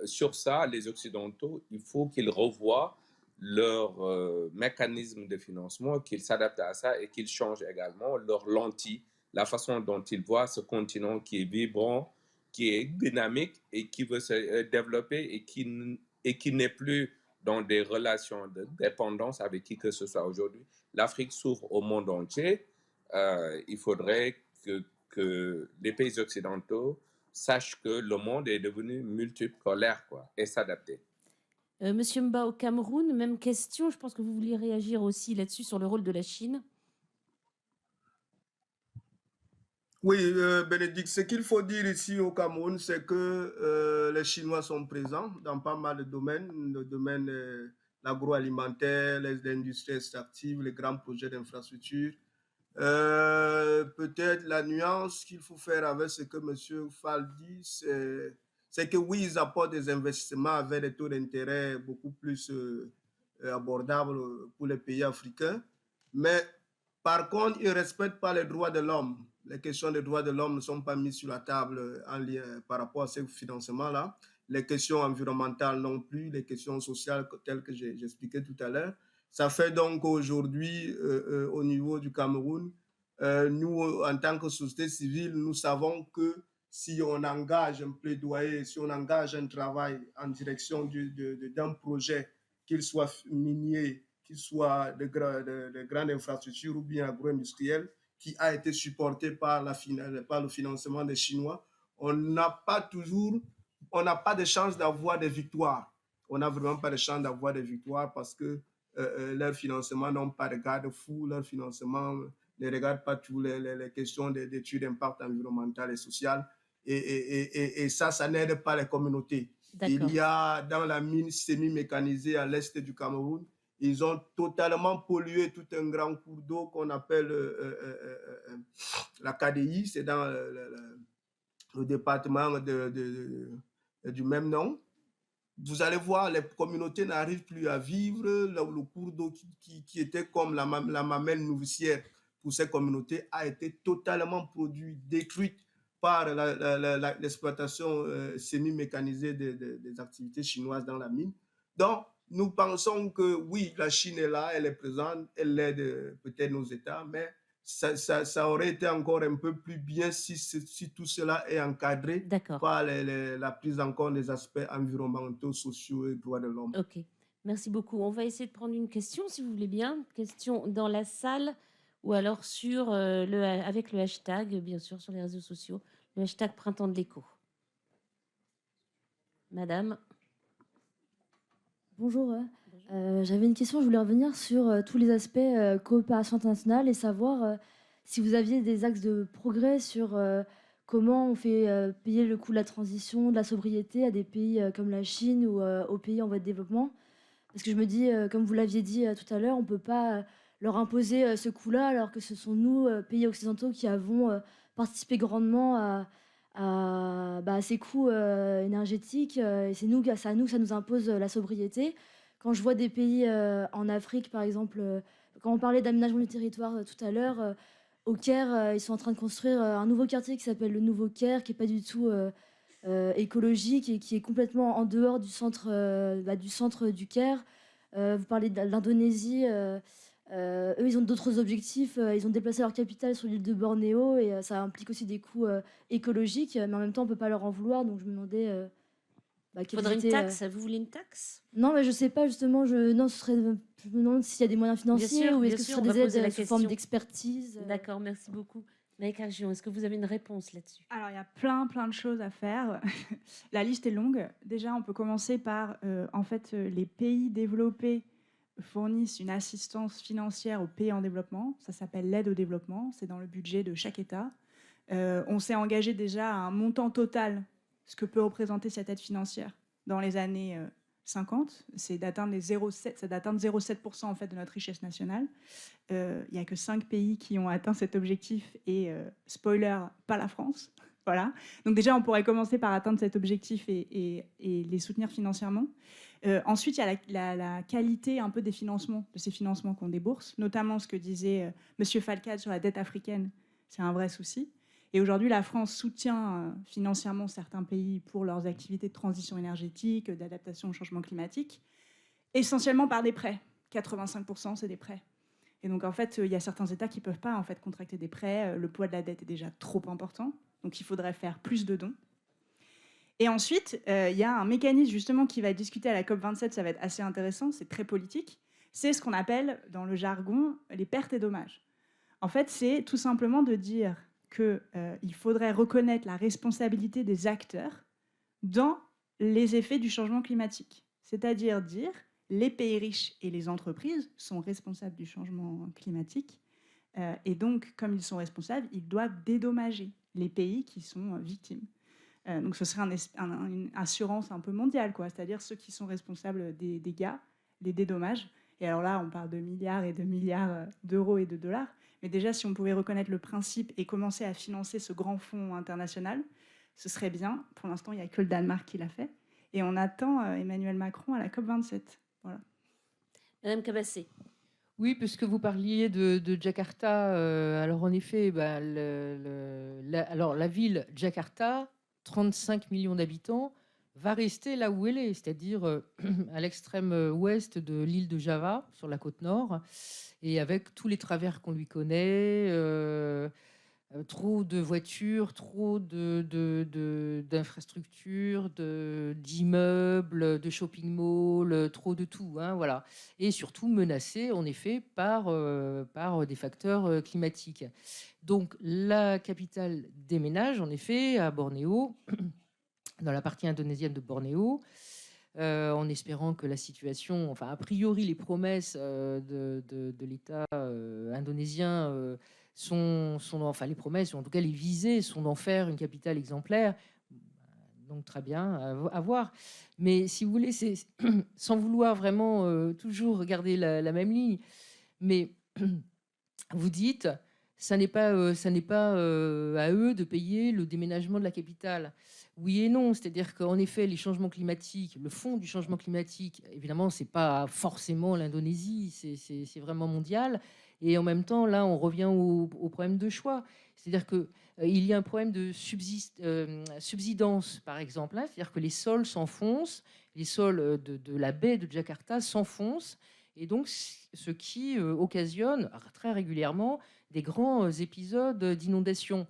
sur ça, les Occidentaux, il faut qu'ils revoient leur mécanisme de financement, qu'ils s'adaptent à ça et qu'ils changent également leur lentille, la façon dont ils voient ce continent qui est vibrant, qui est dynamique et qui veut se développer et qui n'est plus dans des relations de dépendance avec qui que ce soit aujourd'hui. L'Afrique s'ouvre au monde entier. Il faudrait que les pays occidentaux sachent que le monde est devenu multipolaire, quoi, et s'adapter. Monsieur Mba, au Cameroun, même question. Je pense que vous vouliez réagir aussi là-dessus sur le rôle de la Chine. Oui, Bénédicte, ce qu'il faut dire ici au Cameroun, c'est que les Chinois sont présents dans pas mal de domaines, le domaine l'agroalimentaire, les industries extractives, les grands projets d'infrastructure. Peut-être la nuance qu'il faut faire avec ce que M. Fall dit, c'est que oui, ils apportent des investissements avec des taux d'intérêt beaucoup plus abordables pour les pays africains, mais par contre, ils ne respectent pas les droits de l'homme. Les questions des droits de l'homme ne sont pas mises sur la table en lien, par rapport à ce financement-là. Les questions environnementales non plus, les questions sociales telles que j'ai expliqué tout à l'heure. Ça fait donc qu'aujourd'hui, au niveau du Cameroun, nous, en tant que société civile, nous savons que si on engage un plaidoyer, si on engage un travail en direction d'un projet, qu'il soit minier, qu'il soit de grandes infrastructures ou bien agro-industrielles, qui a été supporté par le financement des Chinois, on n'a pas de chance d'avoir des victoires. On n'a vraiment pas de chance d'avoir des victoires parce que leur financement n'ont pas de garde-fou, leur financement ne regarde pas toutes les questions d'études d'impact environnemental et social. Et ça n'aide pas les communautés. Il y a dans la mine semi-mécanisée à l'est du Cameroun, ils ont totalement pollué tout un grand cours d'eau qu'on appelle la KDI, c'est dans le département du même nom. vous allez voir, les communautés n'arrivent plus à vivre. Le cours d'eau qui était comme la mamelle nourricière pour ces communautés a été totalement produit, détruite par l'exploitation semi-mécanisée des activités chinoises dans la mine. Donc, nous pensons que oui, la Chine est là, elle est présente, elle aide peut-être nos États, mais ça aurait été encore un peu plus bien si tout cela est encadré par la prise en compte des aspects environnementaux, sociaux et droits de l'homme. Ok, merci beaucoup. On va essayer de prendre une question, si vous voulez bien. Question dans la salle ou alors avec le hashtag, bien sûr, sur les réseaux sociaux, le hashtag Printemps de l'écho. Madame. Bonjour. J'avais une question, je voulais revenir sur tous les aspects coopération internationale et savoir si vous aviez des axes de progrès sur comment on fait payer le coût de la transition, de la sobriété à des pays comme la Chine ou aux pays en voie de développement. Parce que je me dis, comme vous l'aviez dit tout à l'heure, on ne peut pas leur imposer ce coût-là alors que ce sont nous, pays occidentaux, qui avons participé grandement à ces coûts énergétiques. Et c'est nous, à nous que ça nous impose la sobriété. Quand je vois des pays en Afrique, par exemple, quand on parlait d'aménagement du territoire tout à l'heure, au Caire, ils sont en train de construire un nouveau quartier qui s'appelle le Nouveau Caire, qui n'est pas du tout écologique et qui est complètement en dehors du centre du Caire. Vous parlez de l'Indonésie. Eux, ils ont d'autres objectifs. Ils ont déplacé leur capitale sur l'île de Bornéo et ça implique aussi des coûts écologiques. Mais en même temps, on ne peut pas leur en vouloir. Donc, je me demandais... Il faudrait une taxe. Vous voulez une taxe? Non, mais je ne sais pas, justement. Je me demande s'il y a des moyens financiers ou est-ce que ce serait des aides sous forme d'expertise. D'accord, merci beaucoup. Maïka Gion, est-ce que vous avez une réponse là-dessus? Alors, il y a plein de choses à faire. La liste est longue. Déjà, on peut commencer par, les pays développés fournissent une assistance financière aux pays en développement. Ça s'appelle l'aide au développement. C'est dans le budget de chaque État. On s'est engagé déjà à un montant total, ce que peut représenter cette aide financière dans les années 50. C'est d'atteindre 0,7% en fait de notre richesse nationale. Il n'y a que 5 pays qui ont atteint cet objectif et, spoiler, pas la France. Voilà. Donc déjà, on pourrait commencer par atteindre cet objectif et les soutenir financièrement. Ensuite, il y a la qualité un peu des financements, de ces financements qu'on débourse, notamment ce que disait Monsieur Falcade sur la dette africaine. C'est un vrai souci. Et aujourd'hui, la France soutient financièrement certains pays pour leurs activités de transition énergétique, d'adaptation au changement climatique, essentiellement par des prêts. 85%, c'est des prêts. Et donc, en fait, il y a certains États qui ne peuvent pas contracter des prêts. Le poids de la dette est déjà trop important. Donc, il faudrait faire plus de dons. Et ensuite, il y a un mécanisme justement qui va être discuté à la COP27. Ça va être assez intéressant, c'est très politique. C'est ce qu'on appelle, dans le jargon, les pertes et dommages. En fait, c'est tout simplement de dire qu'il faudrait reconnaître la responsabilité des acteurs dans les effets du changement climatique. C'est-à-dire dire les pays riches et les entreprises sont responsables du changement climatique. Et donc, comme ils sont responsables, ils doivent dédommager les pays qui sont victimes. Donc, ce serait une assurance un peu mondiale, quoi. C'est-à-dire ceux qui sont responsables des dégâts, les dédommagent. Et alors là, on parle de milliards et de milliards d'euros et de dollars. Mais déjà, si on pouvait reconnaître le principe et commencer à financer ce grand fonds international, ce serait bien. Pour l'instant, il n'y a que le Danemark qui l'a fait. Et on attend Emmanuel Macron à la COP27. Voilà. Madame Cabassé. Oui, puisque vous parliez de Jakarta, alors en effet, la ville Jakarta, 35 millions d'habitants, va rester là où elle est, c'est-à-dire à l'extrême ouest de l'île de Java, sur la côte nord, et avec tous les travers qu'on lui connaît, trop de voitures, trop d'infrastructures, d'immeubles, de shopping malls, trop de tout, hein, voilà. Et surtout menacée, en effet, par des facteurs climatiques. Donc la capitale déménage, en effet, à Bornéo, dans la partie indonésienne de Bornéo, en espérant que la situation, enfin a priori les promesses de l'État indonésien enfin les promesses, ou en tout cas les visées sont d'en faire une capitale exemplaire. Donc très bien, à voir. Mais si vous voulez, c'est sans vouloir vraiment toujours regarder la même ligne, mais vous dites ça n'est pas à eux de payer le déménagement de la capitale. Oui et non, c'est-à-dire qu'en effet, les changements climatiques, le fond du changement climatique, évidemment, c'est pas forcément l'Indonésie, c'est vraiment mondial. Et en même temps, là, on revient au problème de choix. C'est-à-dire que il y a un problème de subsidence, par exemple, hein. C'est-à-dire que les sols s'enfoncent, les sols de la baie de Jakarta s'enfoncent, et donc ce qui occasionne très régulièrement des grands épisodes d'inondation.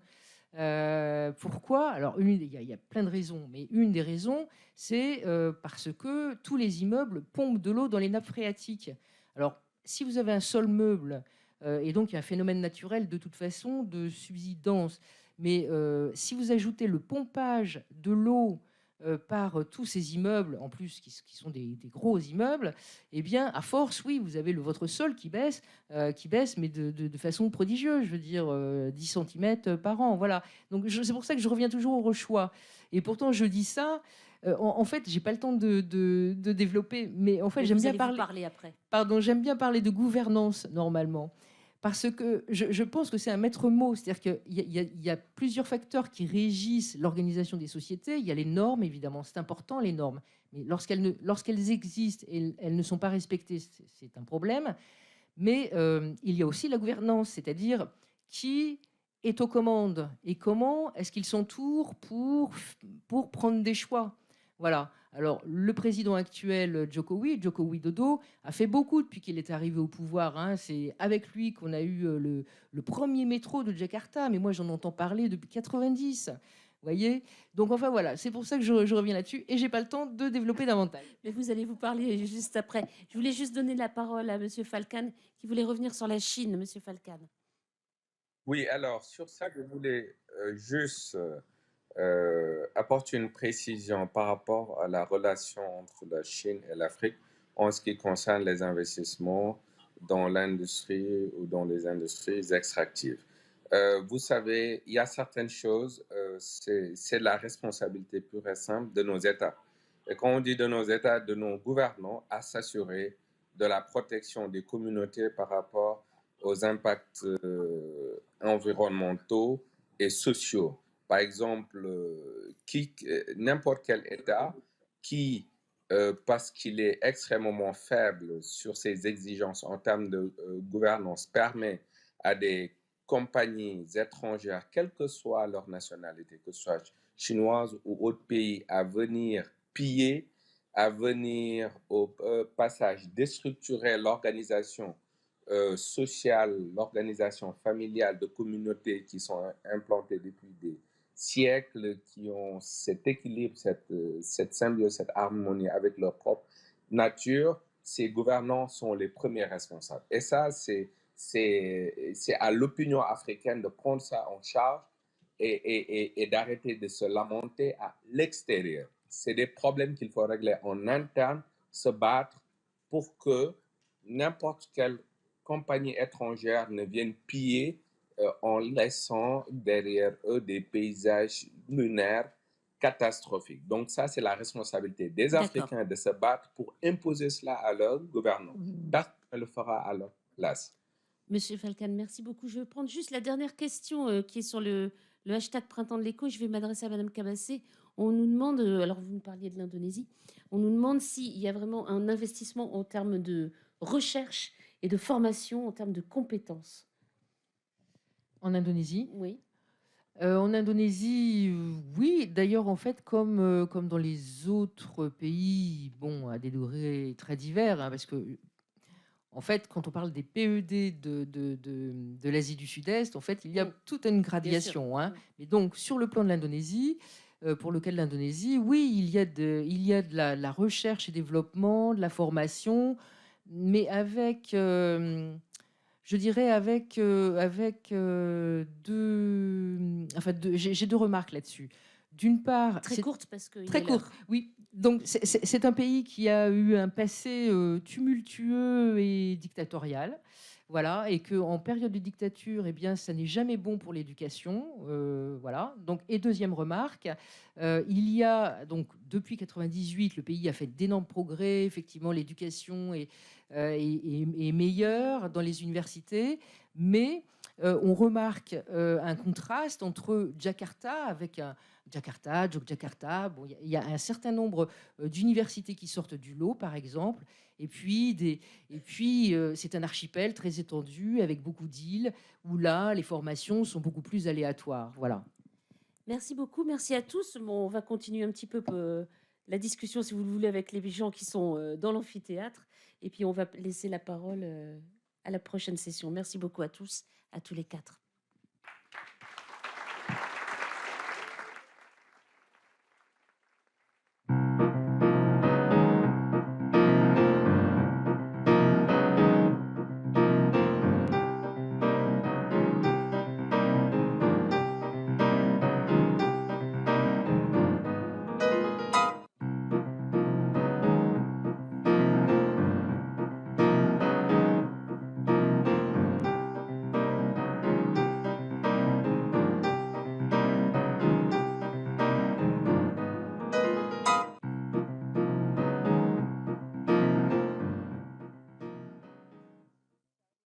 Pourquoi? Alors, il y a plein de raisons, mais une des raisons, c'est parce que tous les immeubles pompent de l'eau dans les nappes phréatiques. Alors, si vous avez un sol meuble, et donc il y a un phénomène naturel de toute façon de subsidence, mais si vous ajoutez le pompage de l'eau par tous ces immeubles, en plus qui sont des gros immeubles, eh bien, à force, oui, vous avez votre sol qui baisse, mais de façon prodigieuse, je veux dire 10 cm par an. Voilà. Donc, c'est pour ça que je reviens toujours au choix. Et pourtant, je dis ça. En fait, j'ai pas le temps de développer, mais en fait, Mais j'aime vous bien allez vous parler après. Pardon, j'aime bien parler de gouvernance normalement. Parce que je pense que c'est un maître mot, c'est-à-dire qu'il y a plusieurs facteurs qui régissent l'organisation des sociétés. Il y a les normes, évidemment, c'est important les normes, mais lorsqu'elles existent et elles ne sont pas respectées, c'est un problème. Mais il y a aussi la gouvernance, c'est-à-dire qui est aux commandes et comment est-ce qu'ils s'entourent pour prendre des choix. Voilà. Alors, le président actuel, Joko Widodo, a fait beaucoup depuis qu'il est arrivé au pouvoir, hein. C'est avec lui qu'on a eu le premier métro de Jakarta, mais moi j'en entends parler depuis 90. Vous voyez? Donc enfin voilà, c'est pour ça que je reviens là-dessus et j'ai pas le temps de développer davantage. Mais vous allez vous parler juste après. Je voulais juste donner la parole à Monsieur Falcane qui voulait revenir sur la Chine. Monsieur Falcane. Oui, alors sur ça, je voulais juste apporter une précision par rapport à la relation entre la Chine et l'Afrique en ce qui concerne les investissements dans l'industrie ou dans les industries extractives. Vous savez, il y a certaines choses, c'est la responsabilité pure et simple de nos États. Et quand on dit de nos États, de nos gouvernants, à s'assurer de la protection des communautés par rapport aux impacts environnementaux et sociaux. Par exemple, n'importe quel État qui, parce qu'il est extrêmement faible sur ses exigences en termes de gouvernance, permet à des compagnies étrangères, quelle que soit leur nationalité, que ce soit chinoise ou autre pays, à venir piller, à venir au passage déstructurer l'organisation sociale, l'organisation familiale de communautés qui sont implantées depuis des siècles, qui ont cet équilibre, cette symbiose, cette harmonie avec leur propre nature, ces gouvernants sont les premiers responsables. Et ça, c'est à l'opinion africaine de prendre ça en charge et d'arrêter de se lamenter à l'extérieur. C'est des problèmes qu'il faut régler en interne, se battre pour que n'importe quelle compagnie étrangère ne vienne piller en laissant derrière eux des paysages lunaires catastrophiques. Donc ça, c'est la responsabilité des Africains de se battre pour imposer cela à leur gouvernement. Personne ne le fera à leur place. Monsieur Falcane, merci beaucoup. Je vais prendre juste la dernière question qui est sur le hashtag Printemps de l'écho. Je vais m'adresser à Madame Cabassé. On nous demande, alors vous nous parliez de l'Indonésie, on nous demande s'il y a vraiment un investissement en termes de recherche et de formation, en termes de compétences. En Indonésie? Oui. En Indonésie, oui. D'ailleurs, en fait, comme dans les autres pays, bon, à des degrés très divers, hein, parce que, en fait, quand on parle des PED de l'Asie du Sud-Est, en fait, il y a toute une gradation, hein. Mais donc, sur le plan de l'Indonésie, pour lequel l'Indonésie, oui, il y a de la recherche et développement, de la formation, mais avec, je dirais, j'ai deux remarques là-dessus. D'une part, Très courte parce que très courte, oui. Donc c'est un pays qui a eu un passé tumultueux et dictatorial, voilà, et que en période de dictature, eh bien, ça n'est jamais bon pour l'éducation, voilà. Donc, et deuxième remarque, il y a donc depuis 98, le pays a fait d'énormes progrès. Effectivement, l'éducation est meilleure dans les universités, mais on remarque un contraste entre Jakarta, avec un Jakarta, Yogyakarta. Bon, il y a un certain nombre d'universités qui sortent du lot, par exemple. Et puis, c'est un archipel très étendu, avec beaucoup d'îles, où là, les formations sont beaucoup plus aléatoires. Voilà. Merci beaucoup, merci à tous. Bon, on va continuer un petit peu la discussion, si vous le voulez, avec les gens qui sont dans l'amphithéâtre. Et puis, on va laisser la parole à la prochaine session. Merci beaucoup à tous les 4.